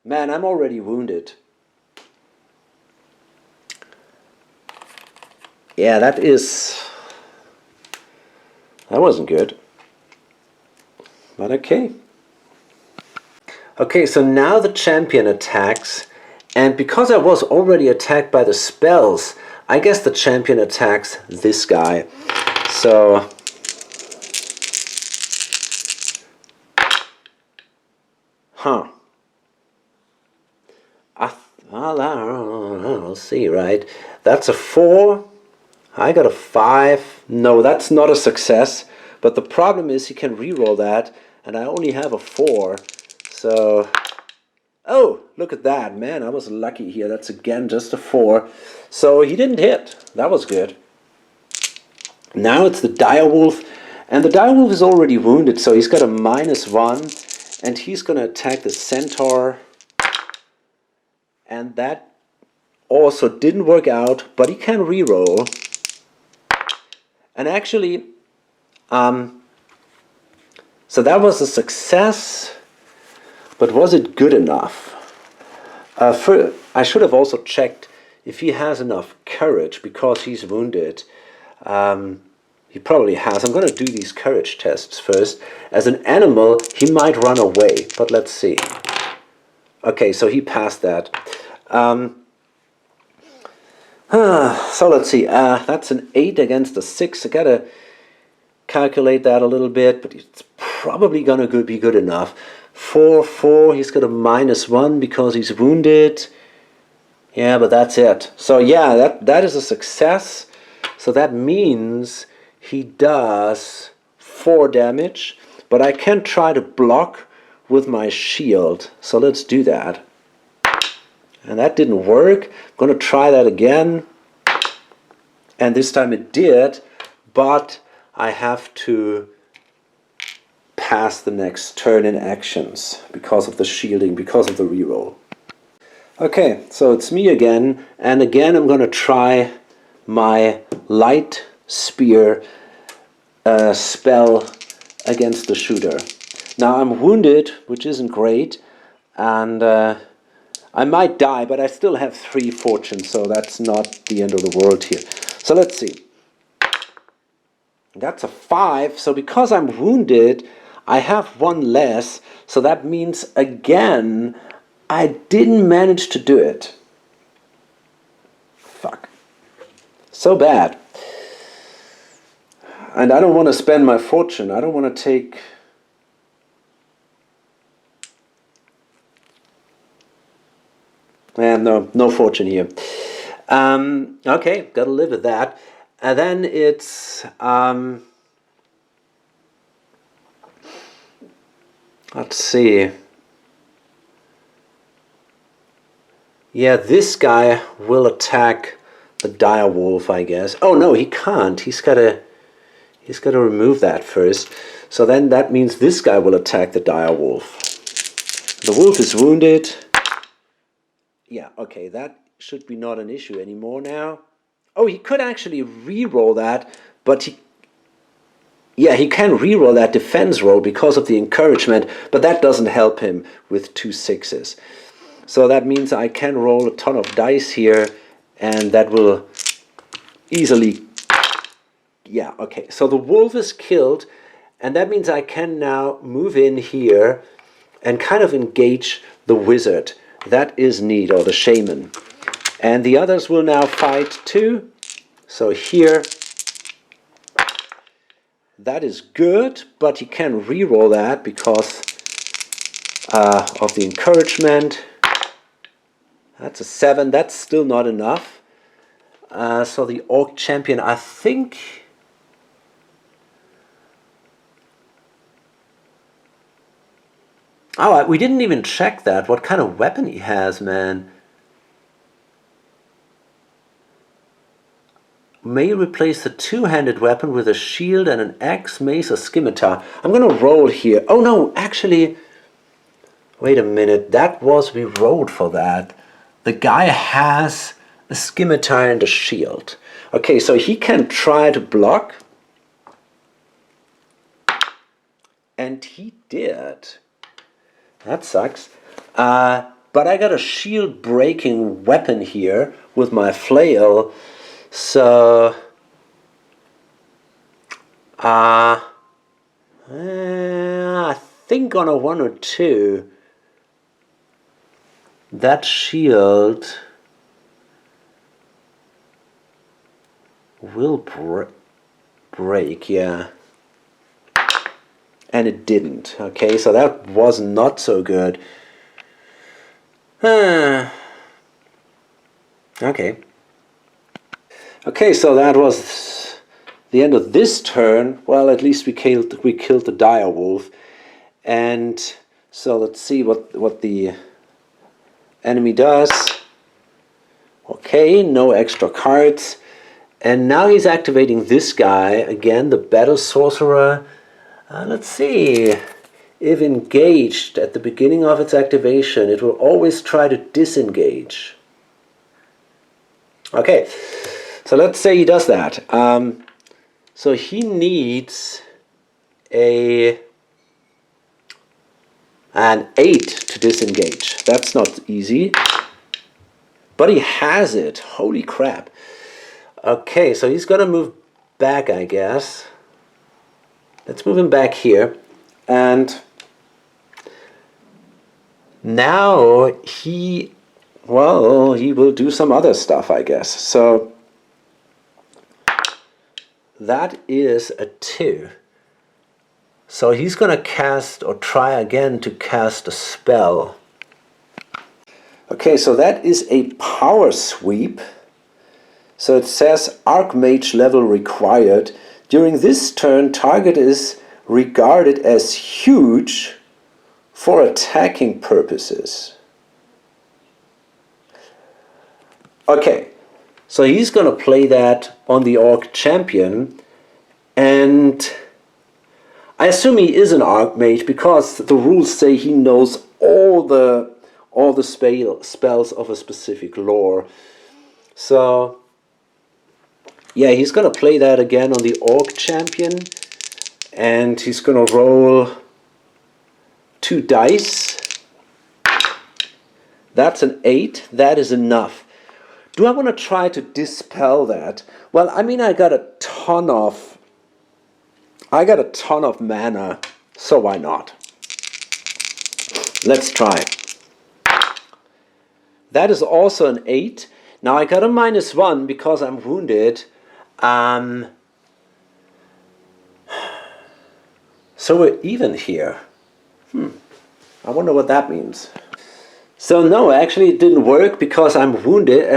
Man, I'm already wounded. Yeah, that wasn't good. But okay. Okay, so now the champion attacks, and because I was already attacked by the spells, I guess the champion attacks this guy. So I'll see, right? That's a 4. I got a 5. No, that's not a success. But the problem is he can reroll that, and I only have a 4. So, oh, look at that, man! I was lucky here. That's again just a 4. So he didn't hit. That was good. Now it's the direwolf, and the direwolf is already wounded, so he's got a -1, and he's gonna attack the centaur. And that also didn't work out, but he can reroll. And actually, so that was a success, but was it good enough? I should have also checked if he has enough courage, because he's wounded. He probably has. I'm going to do these courage tests first. As an animal, he might run away, but let's see. Okay, so he passed that. So let's see. That's an 8 against a 6. I gotta calculate that a little bit, but it's probably gonna be good enough. 4, 4. He's got a -1 because he's wounded. Yeah, but that's it. So yeah, that is a success. So that means he does 4 damage, but I can try to block with my shield. So let's do that. And that didn't work. I'm going to try that again. And this time it did, but I have to pass the next turn in actions because of the shielding, because of the reroll. Okay, so it's me again, and again I'm going to try my light spear spell against the shooter. Now I'm wounded, which isn't great, and I might die, but I still have 3 fortune, so that's not the end of the world here. So let's see. That's a 5, so because I'm wounded, I have 1 less, so that means again, I didn't manage to do it. Fuck. So bad. And I don't want to spend my fortune. I don't want to take... No fortune here. Okay, gotta live with that. And then it's... let's see. Yeah, this guy will attack the direwolf, I guess. Oh no, he can't. He's gotta remove that first. So then that means this guy will attack the direwolf. The wolf is wounded. Yeah, okay, that should be not an issue anymore now. Oh, he could actually re-roll that, but he can re-roll that defense roll because of the encouragement, but that doesn't help him with 2 6s. So that means I can roll a ton of dice here, and that will easily... Yeah, okay, so the wolf is killed, and that means I can now move in here and kind of engage the wizard. That is neat, or the shaman. And the others will now fight too. So here, that is good, but you can reroll that because of the encouragement. That's a 7. That's still not enough. So the Orc Champion, I think... Oh, we didn't even check that. What kind of weapon he has, man. May replace the two-handed weapon with a shield and an axe, mace, or scimitar. I'm going to roll here. Oh no, actually... Wait a minute. That was... We rolled for that. The guy has a scimitar and a shield. Okay, so he can try to block. And he did. That sucks. But I got a shield-breaking weapon here with my flail. So... I think on a 1 or 2, that shield will break, yeah. And it didn't. Okay, so that was not so good. Okay. Okay, so that was the end of this turn. Well, at least we killed the dire wolf. And so let's see what the enemy does. Okay, no extra cards. And now he's activating this guy again, the battle sorcerer. Let's see. If engaged at the beginning of its activation, it will always try to disengage. Okay, so let's say he does that. So he needs an 8 to disengage. That's not easy. But he has it. Holy crap. Okay, so he's going to move back, I guess. Let's move him back here. And now he will do some other stuff, I guess. So that is a 2. So he's going to cast, or try again to cast a spell. Okay, so that is a power sweep. So it says Archmage level required. During this turn, target is regarded as huge for attacking purposes. Okay, so he's going to play that on the Orc Champion, and I assume he is an Archmage because the rules say he knows all the spells of a specific lore. So yeah, he's going to play that again on the Orc Champion, and he's going to roll 2 dice. That's an 8. That is enough. Do I want to try to dispel that? Well, I mean, I got a ton of mana, so why not? Let's try. That is also an 8. Now I got a -1 because I'm wounded. So we're even here. I wonder what that means. So no, actually it didn't work because I'm wounded,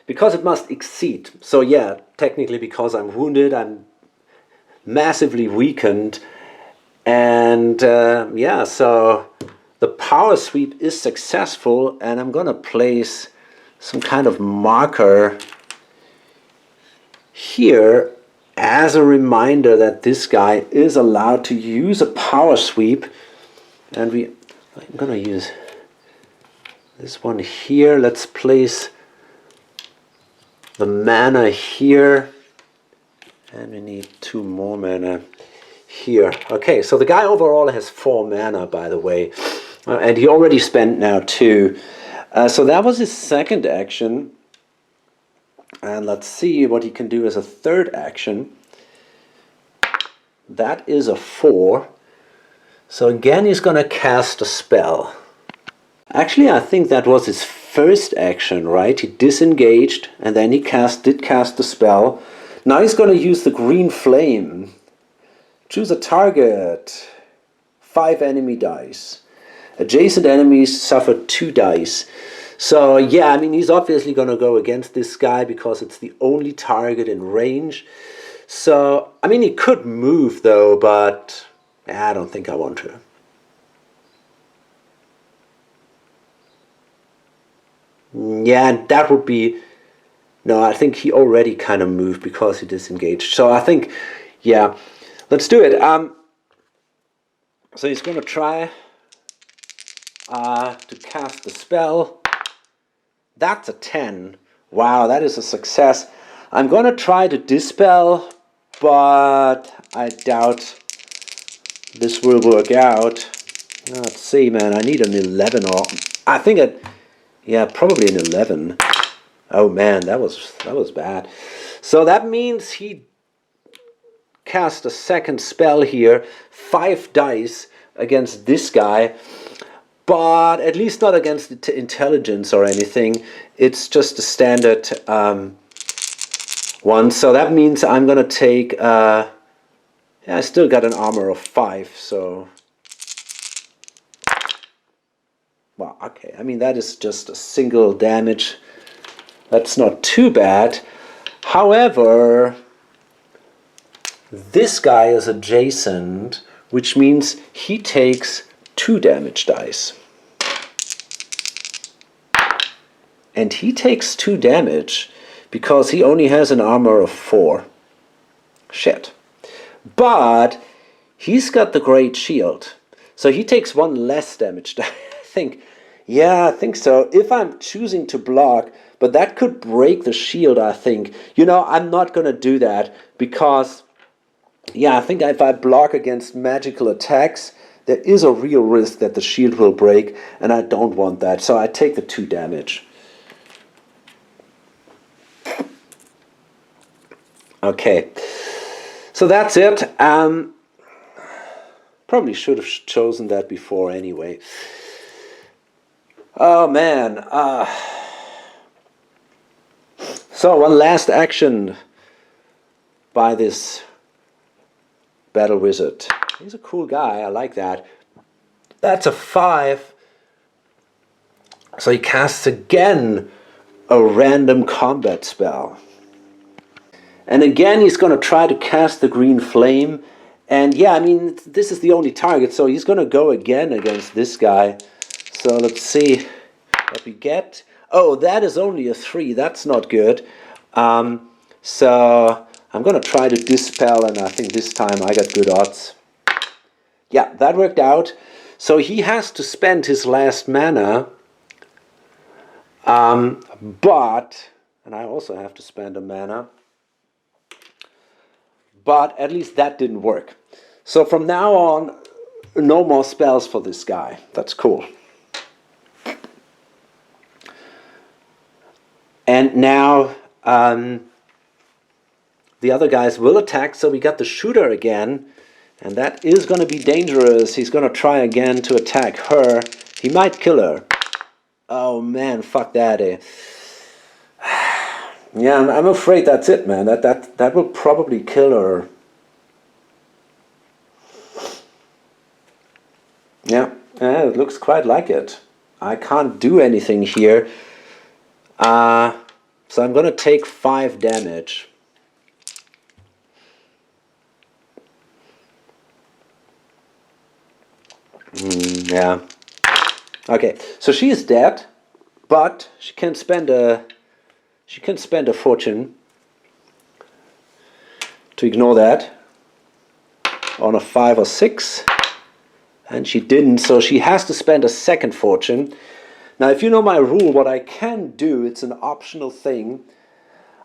because it must exceed. So yeah, technically because I'm wounded, I'm massively weakened. And yeah, so the power sweep is successful, and I'm going to place some kind of marker here as a reminder that this guy is allowed to use a power sweep. And I'm going to use this one here. Let's place the mana here, and we need 2 more mana here. Okay, so the guy overall has 4 mana, by the way, and he already spent now 2. So that was his second action, and let's see what he can do as a third action. That is a 4. So again, he's gonna cast a spell. Actually, I think that was his first action, right? He disengaged and then he did cast the spell. Now he's gonna use the green flame. Choose a target. 5 enemy dice. Adjacent enemies suffer 2 dice. So yeah, I mean, he's obviously gonna go against this guy because it's the only target in range. So, I mean, he could move though, but I don't think I want to. Yeah, that would be... No, I think he already kind of moved because he disengaged. So I think, yeah, let's do it. So he's going to try to cast the spell. That's a 10. Wow, that is a success. I'm going to try to dispel, but I doubt this will work out. Let's see, man. I need an 11 or... I think yeah, probably an 11. Oh man, that was bad. So that means he cast a second spell here, 5 dice against this guy, but at least not against intelligence or anything. It's just a standard one. So that means I'm gonna take yeah, I still got an armor of 5, so well, okay, I mean, that is just a single damage. That's not too bad. However, this guy is adjacent, which means he takes 2 damage dice. And he takes 2 damage because he only has an armor of 4. Shit. But he's got the great shield. So he takes 1 less damage die. I think, yeah, I think so. If I'm choosing to block, but that could break the shield, I think. You know, I'm not going to do that because, yeah, I think if I block against magical attacks, there is a real risk that the shield will break, and I don't want that. So I take the 2 damage. Okay, so that's it. Probably should have chosen that before anyway. Oh man. So one last action by this battle wizard. He's a cool guy, I like that. That's a 5. So he casts again a random combat spell. And again he's going to try to cast the green flame. And yeah, I mean, this is the only target, so he's going to go again against this guy. So let's see what we get. Oh, that is only a 3. That's not good. So I'm going to try to dispel, and I think this time I got good odds. Yeah, that worked out. So he has to spend his last mana. But, and I also have to spend a mana. But at least that didn't work. So from now on, no more spells for this guy. That's cool. And now the other guys will attack. So we got the shooter again. And that is going to be dangerous. He's going to try again to attack her. He might kill her. Oh man, fuck that. Yeah, I'm afraid that's it, man. That will probably kill her. Yeah, it looks quite like it. I can't do anything here. So I'm going to take 5 damage. Yeah. Okay, so she is dead, but she can spend a fortune to ignore that on a 5 or 6, and she didn't, so she has to spend a second fortune. Now, if you know my rule, what I can do, it's an optional thing.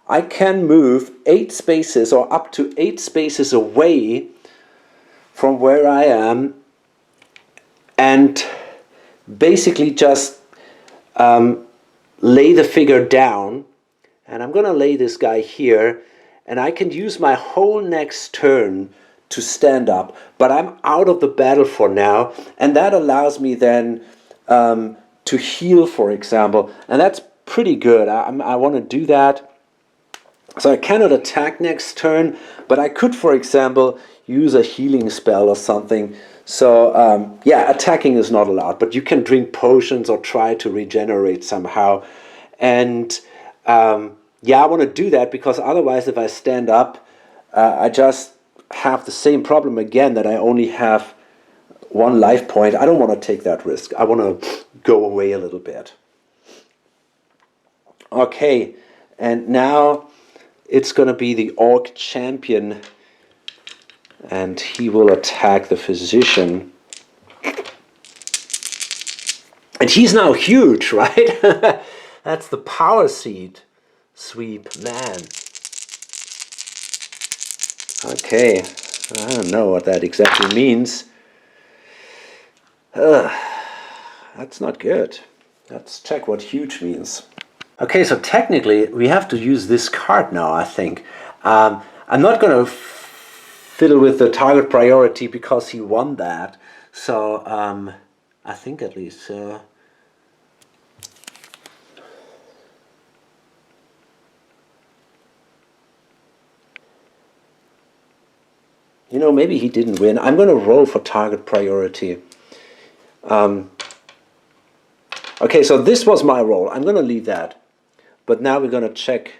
I can move 8 spaces or up to 8 spaces away from where I am and basically just lay the figure down. And I'm going to lay this guy here, and I can use my whole next turn to stand up, but I'm out of the battle for now, and that allows me then to heal, for example, and that's pretty good. I want to do that. So I cannot attack next turn, but I could, for example, use a healing spell or something. So yeah, attacking is not allowed, but you can drink potions or try to regenerate somehow. And yeah, I want to do that because otherwise if I stand up, I just have the same problem again, that I only have one life point. I don't want to take that risk. I want to go away a little bit. Okay, and now it's going to be the Orc Champion, and he will attack the Physician. And he's now huge, right? That's the power seed sweep, man. Okay, I don't know what that exactly means. That's not good. Let's check what huge means. Okay, so technically we have to use this card now, I think. I'm not going to fiddle with the target priority because he won that. So I think at least... you know, maybe he didn't win. I'm going to roll for target priority. Okay, so this was my roll. I'm going to leave that. But now we're going to check.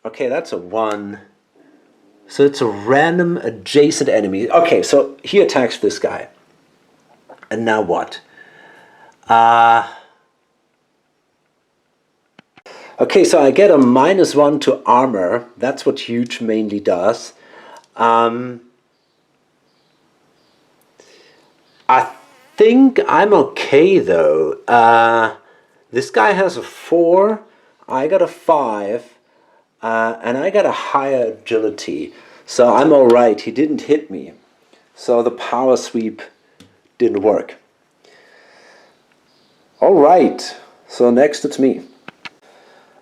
Okay, that's a 1. So it's a random adjacent enemy. Okay, so he attacks this guy. And now what? Okay, so I get a -1 to armor. That's what huge mainly does. I think I'm okay though. This guy has a 4. I got a 5. And I got a higher agility. So I'm alright. He didn't hit me. So the power sweep didn't work. Alright. So next it's me.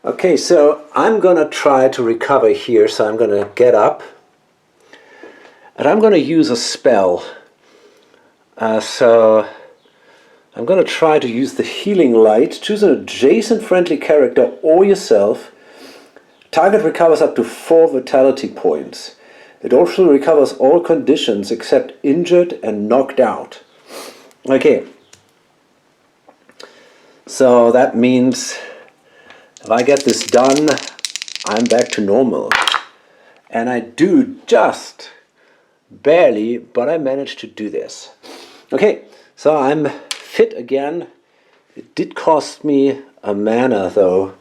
Okay, so I'm going to try to recover here, so I'm going to get up. And I'm going to use a spell. So I'm going to try to use the Healing Light. Choose an adjacent friendly character or yourself. Target recovers up to 4 vitality points. It also recovers all conditions except injured and knocked out. Okay. So that means... if I get this done, I'm back to normal. And I do just barely, but I managed to do this. Okay, so I'm fit again. It did cost me a mana though.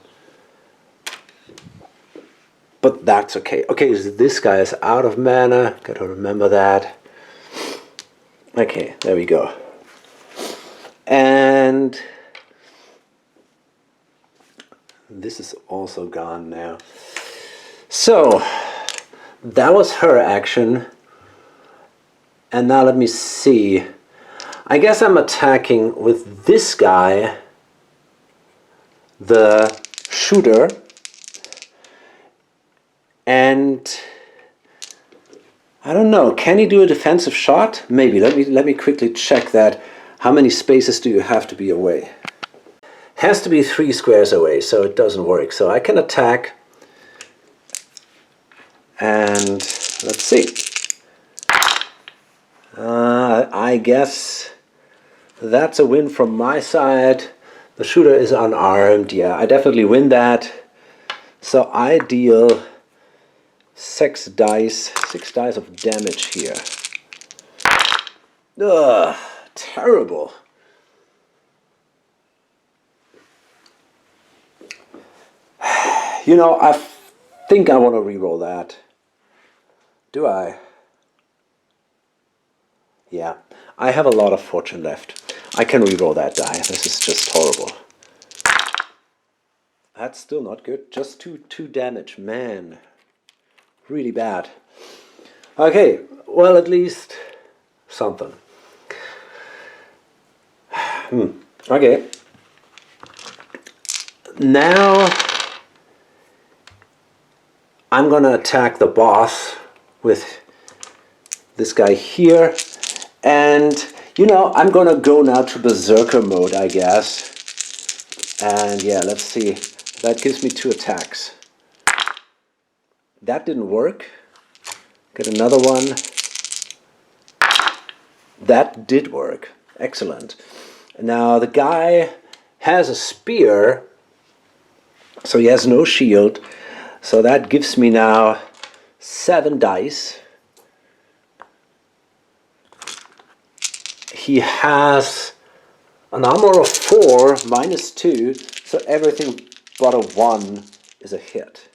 But that's okay. Okay, so this guy is out of mana. Gotta remember that. Okay, there we go. And... this is also gone now. So, that was her action. And now let me see. I guess I'm attacking with this guy, the shooter. And I don't know, can he do a defensive shot? Maybe. Let me quickly check that. How many spaces do you have to be away? Has to be 3 squares away, so it doesn't work. So I can attack, and let's see. I guess that's a win from my side. The shooter is unarmed. Yeah, I definitely win that. So I deal 6 dice of damage here. Ugh, terrible. You know, I think I want to reroll that. Do I? Yeah, I have a lot of fortune left. I can reroll that die. This is just horrible. That's still not good. Just 2 damage. Man, really bad. Okay, well, at least something. Okay. Now I'm gonna attack the boss with this guy here. And, you know, I'm gonna go now to Berserker mode, I guess. And yeah, let's see. That gives me 2 attacks. That didn't work. Get another one. That did work. Excellent. Now the guy has a spear, so he has no shield. So that gives me now 7 dice. He has an armor of 4, -2, so everything but a 1 is a hit.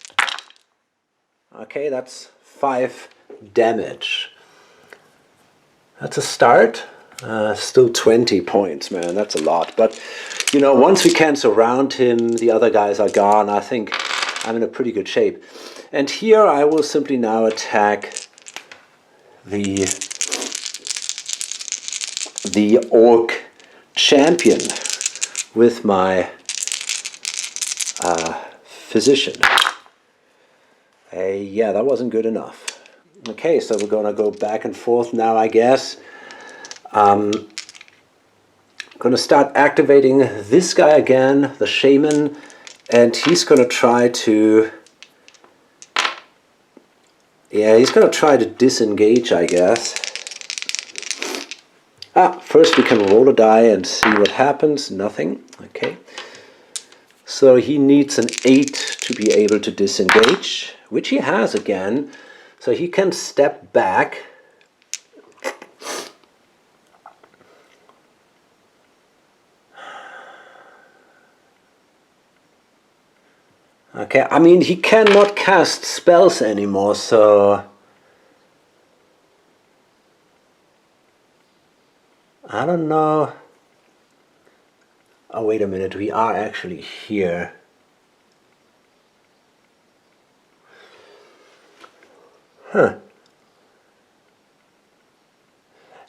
Okay, that's 5 damage. That's a start. Still 20 points, man, that's a lot. But, you know, once we can surround him, the other guys are gone, I think I'm in a pretty good shape. And here I will simply now attack the orc champion with my physician. Yeah, that wasn't good enough. Okay, so we're gonna go back and forth now, I guess. I'm gonna start activating this guy again, the shaman, and he's gonna try to... yeah, he's gonna try to disengage, I guess. First we can roll a die and see what happens. Nothing. Okay. So he needs an 8 to be able to disengage, which he has again. So he can step back. Okay, I mean, he cannot cast spells anymore, so... I don't know. Oh, wait a minute, we are actually here. Huh.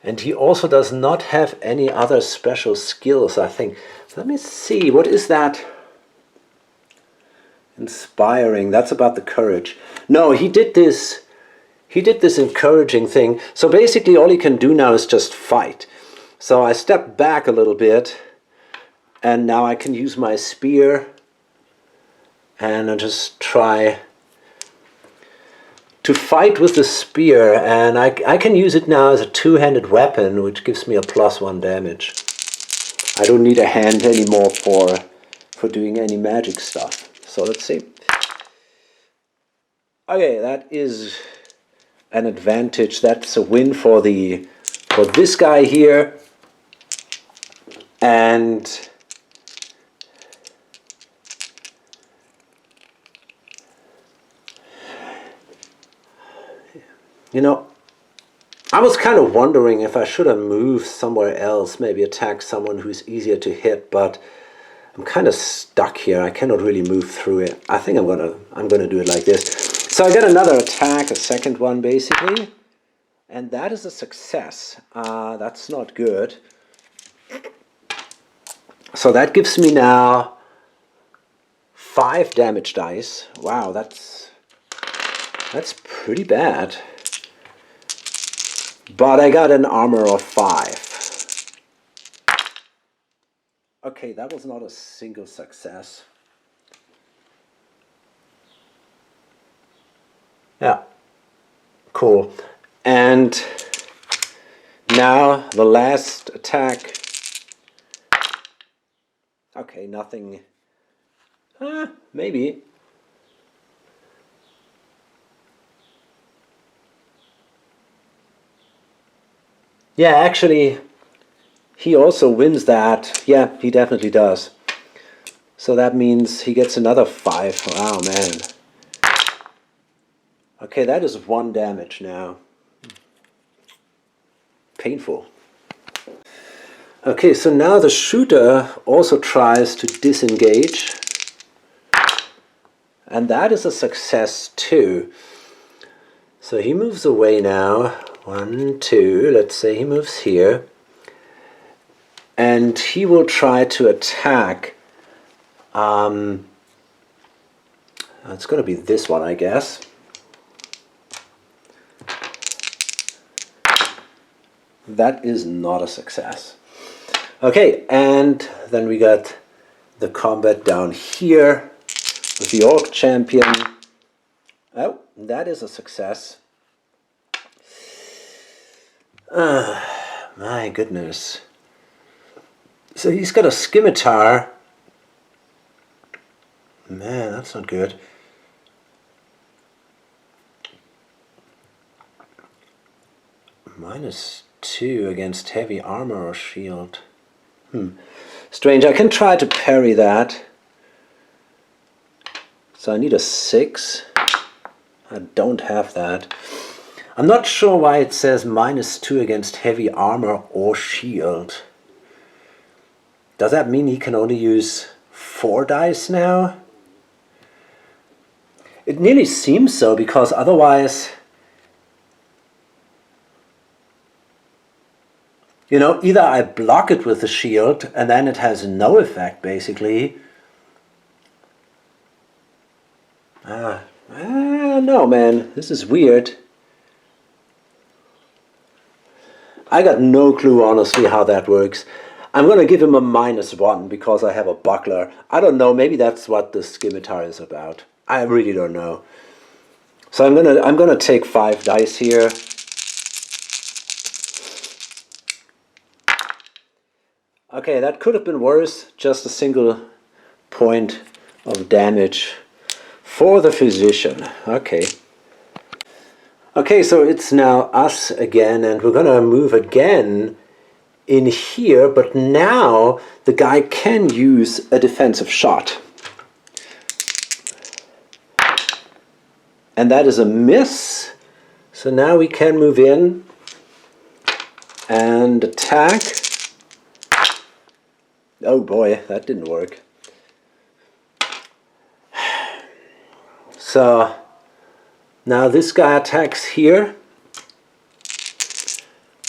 And he also does not have any other special skills, I think. Let me see, what is that? Inspiring, that's about the courage. No, he did this encouraging thing. So basically all he can do now is just fight. So I step back a little bit, and now I can use my spear, and I just try to fight with the spear, and I can use it now as a two-handed weapon, which gives me a +1 damage. I don't need a hand anymore for doing any magic stuff. So let's see. Okay, that is an advantage. That's a win for this guy here. And you know, I was kind of wondering if I should have moved somewhere else, maybe attack someone who's easier to hit, but I'm kind of stuck here. I cannot really move through it. I think I'm gonna do it like this. So I get another attack, a second one basically, and that is a success. That's not good. So that gives me now 5 damage dice. Wow, that's pretty bad. But I got an armor of 5. Okay, that was not a single success. Yeah, cool. And now the last attack. Okay, nothing. Maybe. Yeah, actually, he also wins that. Yeah, he definitely does. So that means he gets another 5. Wow, man. Okay, that is 1 damage now. Painful. Okay, so now the shooter also tries to disengage. And that is a success too. So he moves away now. 1, 2, let's say he moves here. And he will try to attack. It's going to be this one, I guess. That is not a success. Okay, and then we got the combat down here with the Orc Champion. Oh, that is a success. My goodness. So he's got a scimitar. Man, that's not good. -2 against heavy armor or shield. Strange. I can try to parry that. So I need a 6. I don't have that. I'm not sure why it says -2 against heavy armor or shield. Does that mean he can only use 4 dice now? It nearly seems so, because otherwise, you know, either I block it with the shield and then it has no effect, basically. No, man, this is weird. I got no clue, honestly, how that works. I'm going to give him a -1 because I have a buckler. I don't know, maybe that's what the scimitar is about. I really don't know. So I'm gonna take 5 dice here. Okay, that could have been worse. Just a single point of damage for the physician. Okay. Okay, so it's now us again, and we're gonna move again in here, but now the guy can use a defensive shot. And that is a miss. So now we can move in and attack. Oh boy, that didn't work. So now this guy attacks here.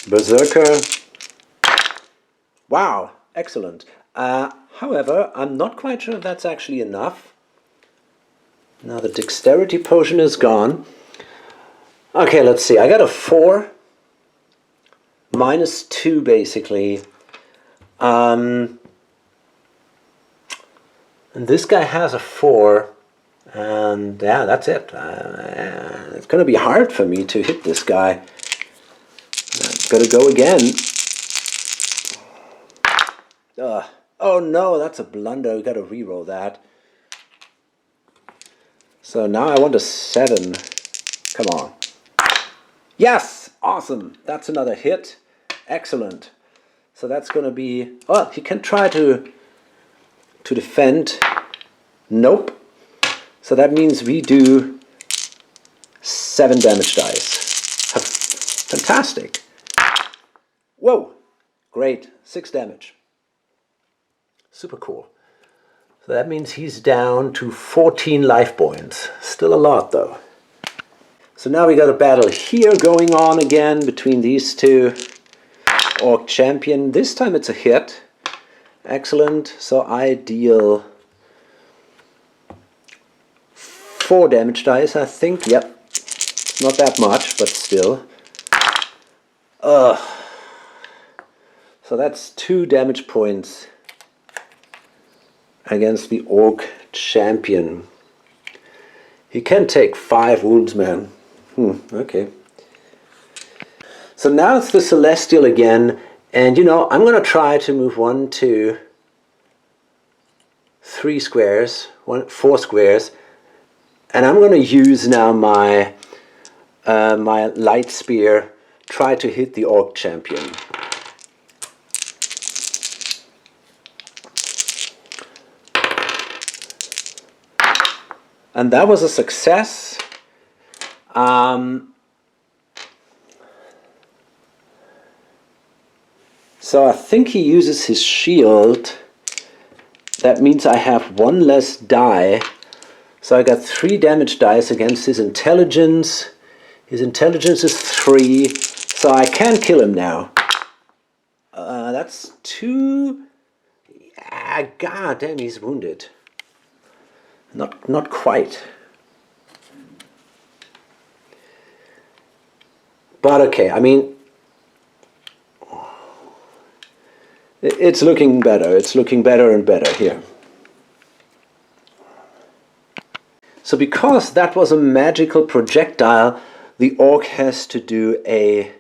Berserker. Wow, excellent. However, I'm not quite sure if that's actually enough. Now the dexterity potion is gone. Okay, let's see. I got a 4. -2 basically. And this guy has a 4. And yeah, that's it. It's going to be hard for me to hit this guy. I've got to go again. Oh no, that's a blunder. We've got to reroll that. So now I want a 7. Come on. Yes! Awesome. That's another hit. Excellent. So that's going to be... Oh, he can try to defend. Nope. So that means we do 7 damage dice. Fantastic. Whoa. Great. 6 damage. Super cool. So that means he's down to 14 life points. Still a lot, though. So now we got a battle here going on again between these two. Orc Champion. This time it's a hit. Excellent. So I deal 4 damage dice, I think. Yep. Not that much, but still. So that's 2 damage points against the Orc Champion. He can take 5 wounds, man. Okay. So now it's the Celestial again, and you know, I'm going to try to move 1, 2, 3 squares, 4 squares, and I'm going to use now my my light spear, try to hit the Orc Champion. And that was a success. So I think he uses his shield. That means I have 1 less die. So I got 3 damage dice against his intelligence. His intelligence is 3. So I can kill him now. That's 2. God damn, he's wounded. Not quite. But okay, I mean, It's looking better. It's looking better and better here. So because that was a magical projectile, the orc has to do a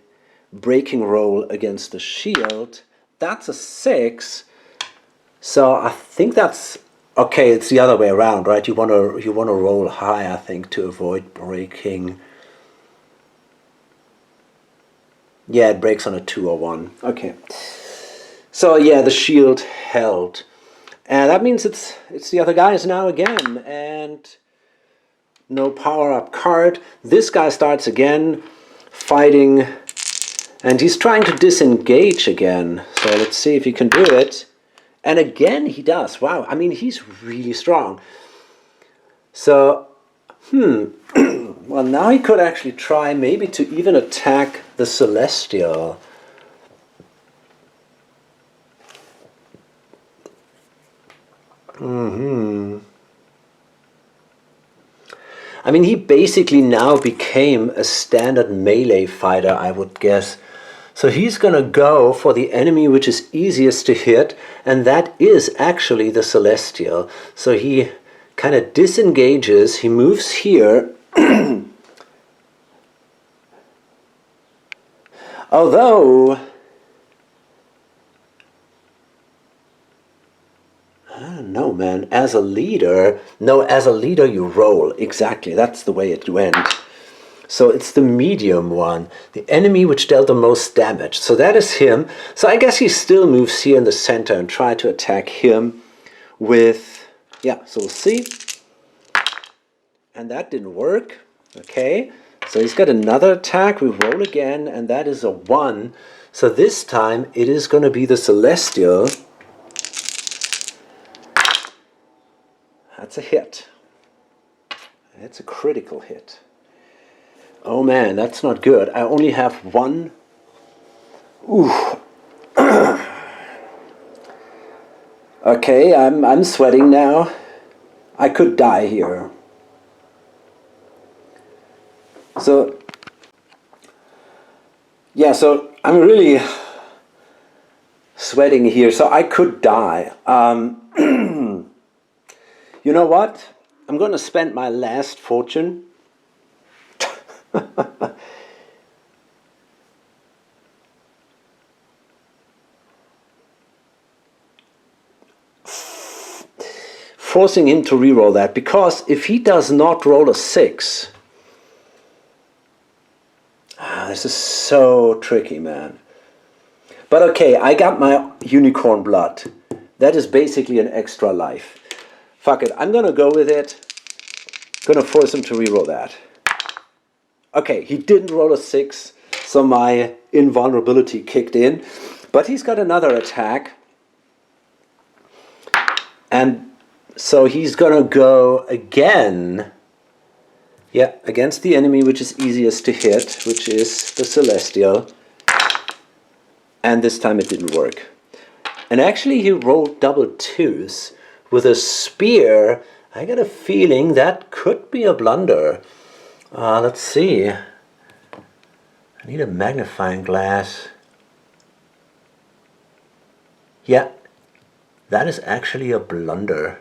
breaking roll against the shield. That's a 6. So I think that's okay. It's the other way around, right? You want to roll high, I think, to avoid breaking. Yeah, it breaks on a 2 or 1. Okay. So yeah, the shield held, and that means it's the other guys now again, and no power-up card. This guy starts again, fighting, and he's trying to disengage again. So let's see if he can do it. And again he does. Wow, I mean, he's really strong. So, well, now he could actually try maybe to even attack the Celestial. I mean, he basically now became a standard melee fighter, I would guess. So he's gonna go for the enemy which is easiest to hit, and that is actually the Celestial. So he kind of disengages, he moves here. Although, I don't know, man, as a leader you roll, exactly, that's the way it went. So it's the medium one, the enemy which dealt the most damage. So that is him. So I guess he still moves here in the center and try to attack him with, yeah, so we'll see. And that didn't work, okay. So he's got another attack, we roll again, and that is a 1. So this time it is going to be the Celestial. That's a hit. That's a critical hit. Oh man, that's not good. I only have 1. Ooh. Okay, I'm sweating now. I could die here. So, yeah, so I'm really sweating here, so I could die. You know what? I'm going to spend my last fortune. Forcing him to reroll that, because if he does not roll a 6, this is so tricky, man. But okay, I got my unicorn blood. That is basically an extra life. Fuck it, I'm gonna go with it. Gonna force him to reroll that. Okay, he didn't roll a 6, so my invulnerability kicked in. But he's got another attack. And so he's gonna go again. Yeah, against the enemy which is easiest to hit, which is the Celestial. And this time it didn't work. And actually he rolled double 2s. With a spear, I got a feeling that could be a blunder. Let's see. I need a magnifying glass. Yeah, that is actually a blunder.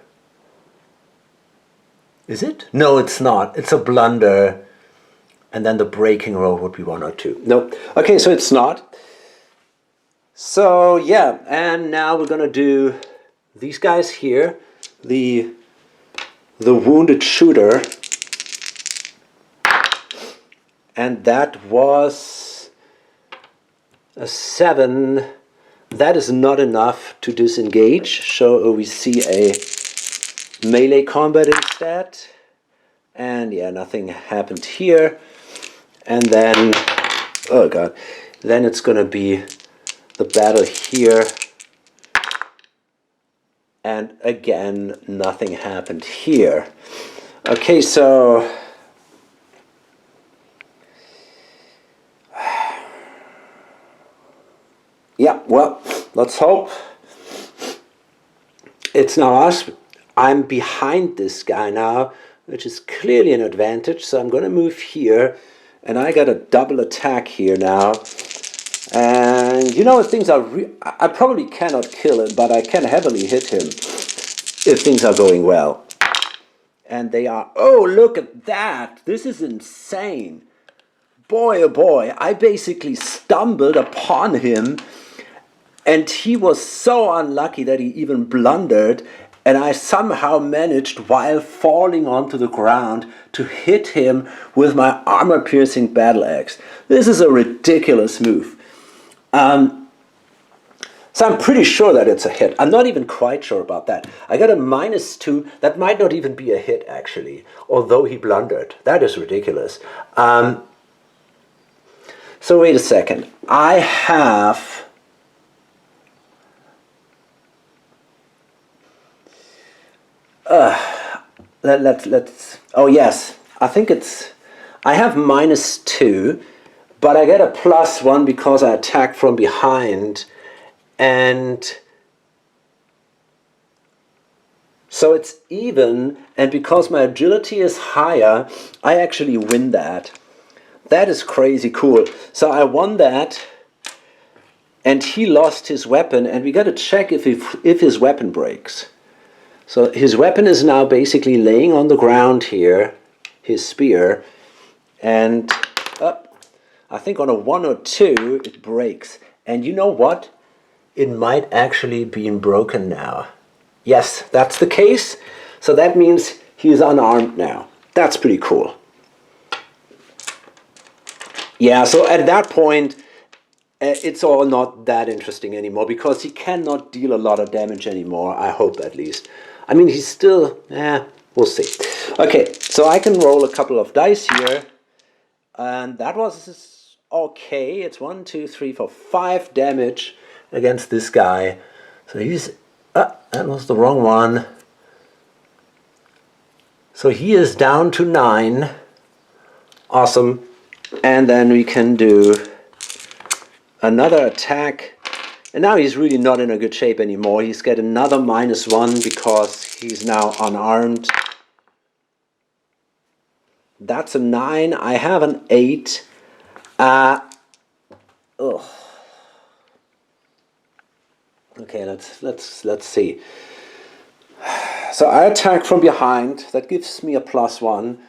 Is it? No, it's not. It's a blunder. And then the breaking roll would be 1 or 2. No. Okay, so it's not. So, yeah, and now we're going to do these guys here. The wounded shooter. And that was a 7. That is not enough to disengage. So we see a melee combat instead. And yeah, nothing happened here. And then, oh god, then it's going to be the battle here. And again, nothing happened here. Okay, so yeah, well, let's hope it's now us. I'm behind this guy now, which is clearly an advantage. So I'm going to move here, and I got a double attack here now. And you know, if things are, I probably cannot kill him, but I can heavily hit him if things are going well. And they are, oh, look at that. This is insane. Boy, oh boy, I basically stumbled upon him, and he was so unlucky that he even blundered, and I somehow managed, while falling onto the ground, to hit him with my armor-piercing battle axe. This is a ridiculous move. So I'm pretty sure that it's a hit. I'm not even quite sure about that. I got a -2. That might not even be a hit, actually, although he blundered. That is ridiculous. So wait a second. I have... let's... Oh, yes. I think it's... I have -2, but I get a +1 because I attack from behind. And so it's even, and because my agility is higher, I actually win that. That is crazy cool. So I won that, and he lost his weapon, and we got to check if his weapon breaks. So his weapon is now basically laying on the ground here, his spear, and I think on a 1 or 2 it breaks. And you know what? It might actually be broken now. Yes, that's the case. So that means he is unarmed now. That's pretty cool. Yeah, so at that point, it's all not that interesting anymore, because he cannot deal a lot of damage anymore, I hope at least. I mean, he's still, we'll see. Okay, so I can roll a couple of dice here. And that was okay. It's 1, 2, 3, 4, 5 damage against this guy. So he's, that was the wrong one. So he is down to 9. Awesome. And then we can do another attack. And now he's really not in a good shape anymore. He's got another -1 because he's now unarmed. That's a 9. I have an 8. Okay, let's see. So I attack from behind. That gives me a +1.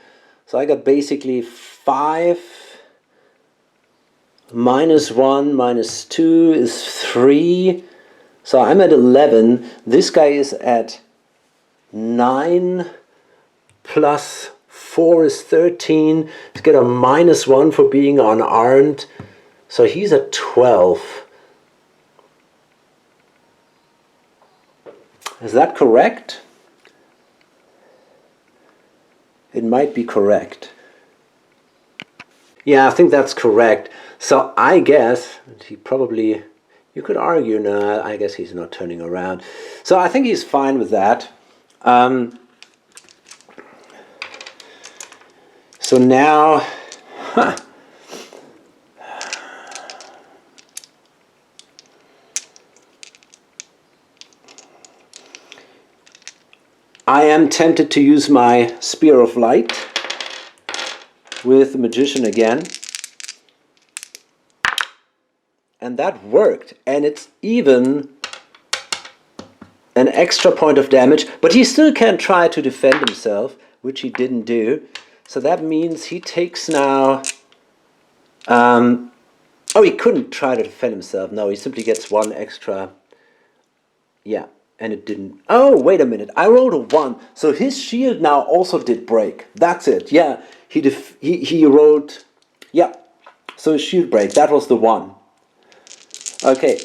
So I got basically 5. -1 -2 is 3. So I'm at 11. This guy is at 9 plus 4 is 13. He's got a -1 for being unarmed. So he's at 12. Is that correct? It might be correct. Yeah, I think that's correct. So I guess he probably, you could argue, no, I guess he's not turning around. So I think he's fine with that. So now, I am tempted to use my Spear of Light with the Magician again. And that worked. And it's even an extra point of damage. But he still can try to defend himself, which he didn't do. So that means he takes now... oh, he couldn't try to defend himself. No, he simply gets 1 extra... Yeah. And it didn't. Oh, wait a minute. I rolled a 1. So his shield now also did break. That's it. Yeah. He rolled. Yeah. So his shield break. That was the 1. Okay.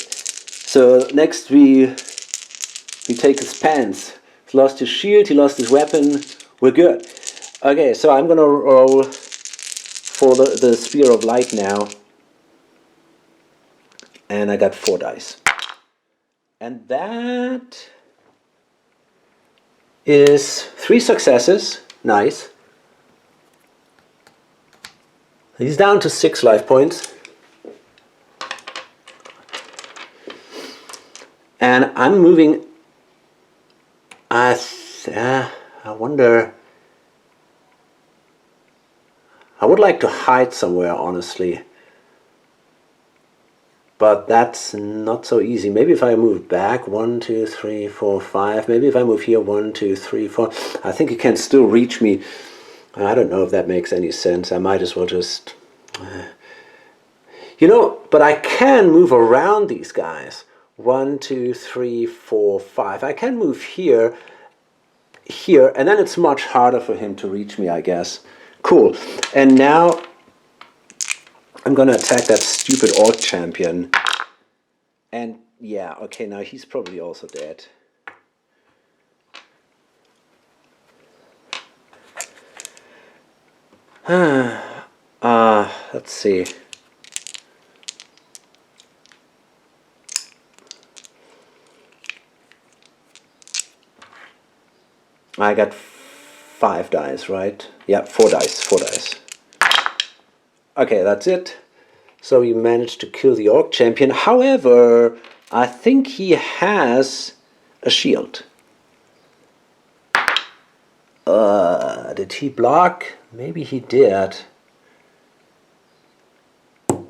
So next we take his pants. He lost his shield. He lost his weapon. We're good. Okay. So I'm gonna roll for the Spear of Light now. And I got 4 dice. And that is 3 successes. Nice. He's down to 6 life points. And I'm moving. I wonder. I would like to hide somewhere, honestly. But that's not so easy. Maybe if I move back, 1, 2, 3, 4, 5. Maybe if I move here, 1, 2, 3, 4. I think he can still reach me. I don't know if that makes any sense. I might as well just... You know, but I can move around these guys. 1, 2, 3, 4, 5. I can move here, and then it's much harder for him to reach me, I guess. Cool. And now I'm gonna attack that stupid orc champion. And yeah, okay, now he's probably also dead. Let's see. I got 5 dice, right? Yeah, 4 dice, 4 dice. Okay, that's it. So we managed to kill the orc champion. However, I think he has a shield. Did he block? Maybe he did.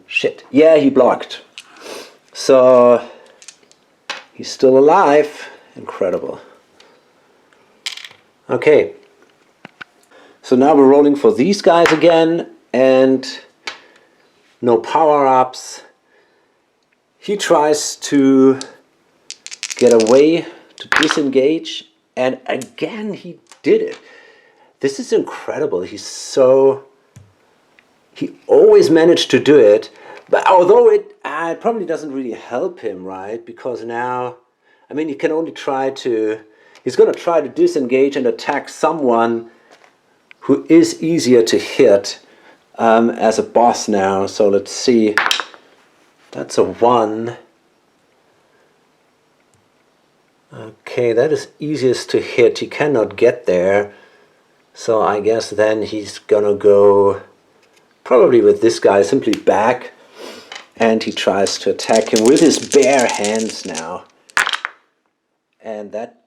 Shit. Yeah, he blocked. So he's still alive. Incredible. Okay. So now we're rolling for these guys again, and no power-ups. He tries to get away, to disengage, and again he did it. This is incredible. He always managed to do it, but although it probably doesn't really help him, right? Because now, I mean, he can only try to, he's going to try to disengage and attack someone who is easier to hit as a boss now. So let's see. That's a 1. Okay, that is easiest to hit. He cannot get there. So I guess then he's gonna go probably with this guy simply back, and he tries to attack him with his bare hands now. And that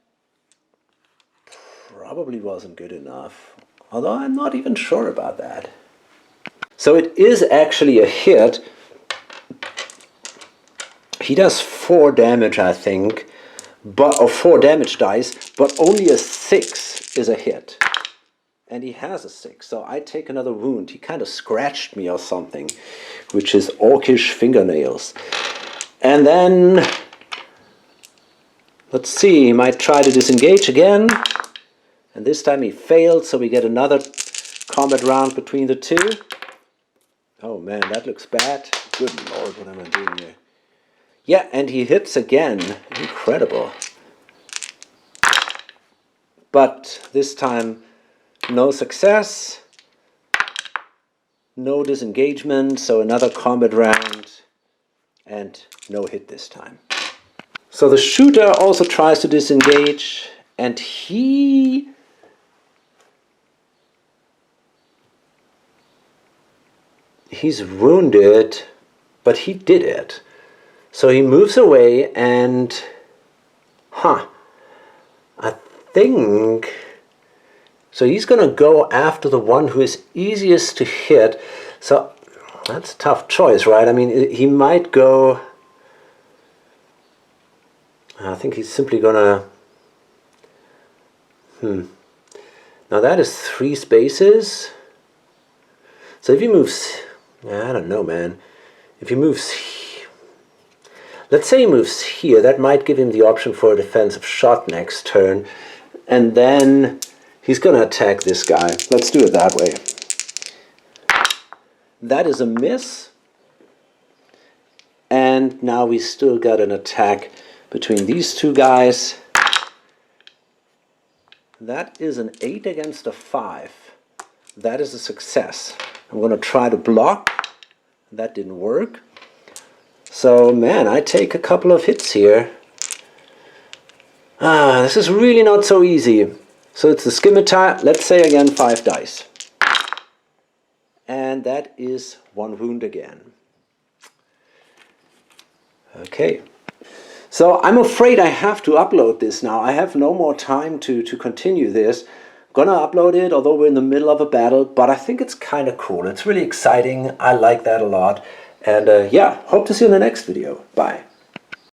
probably wasn't good enough. Although I'm not even sure about that. So it is actually a hit. He does 4 damage, I think, or 4 damage dice, but only a 6 is a hit. And he has a 6, so I take another wound. He kind of scratched me or something, which is orcish fingernails. And then, let's see, he might try to disengage again. And this time he failed, so we get another combat round between the two. Oh man, that looks bad. Good lord, what am I doing here? Yeah, and he hits again. Incredible. But this time, no success. No disengagement, so another combat round. And no hit this time. So the shooter also tries to disengage, and he's wounded, but he did it. So he moves away and, I think, so he's going to go after the one who is easiest to hit. So that's a tough choice, right? I mean, he might go, I think he's simply going to, now that is 3 spaces. So if he moves, I don't know, man. If he moves, let's say he moves here, that might give him the option for a defensive shot next turn. And then he's going to attack this guy. Let's do it that way. That is a miss. And now we still got an attack between these two guys. That is an 8 against a 5. That is a success. I'm going to try to block. That didn't work. So, man, I take a couple of hits here. This is really not so easy. So it's the scimitar. Let's say again 5 dice. And that is 1 wound again. Okay. So I'm afraid I have to upload this now. I have no more time to continue this. Gonna upload it, although we're in the middle of a battle, but I think it's kind of cool. It's really exciting. I like that a lot. And yeah, hope to see you in the next video. Bye.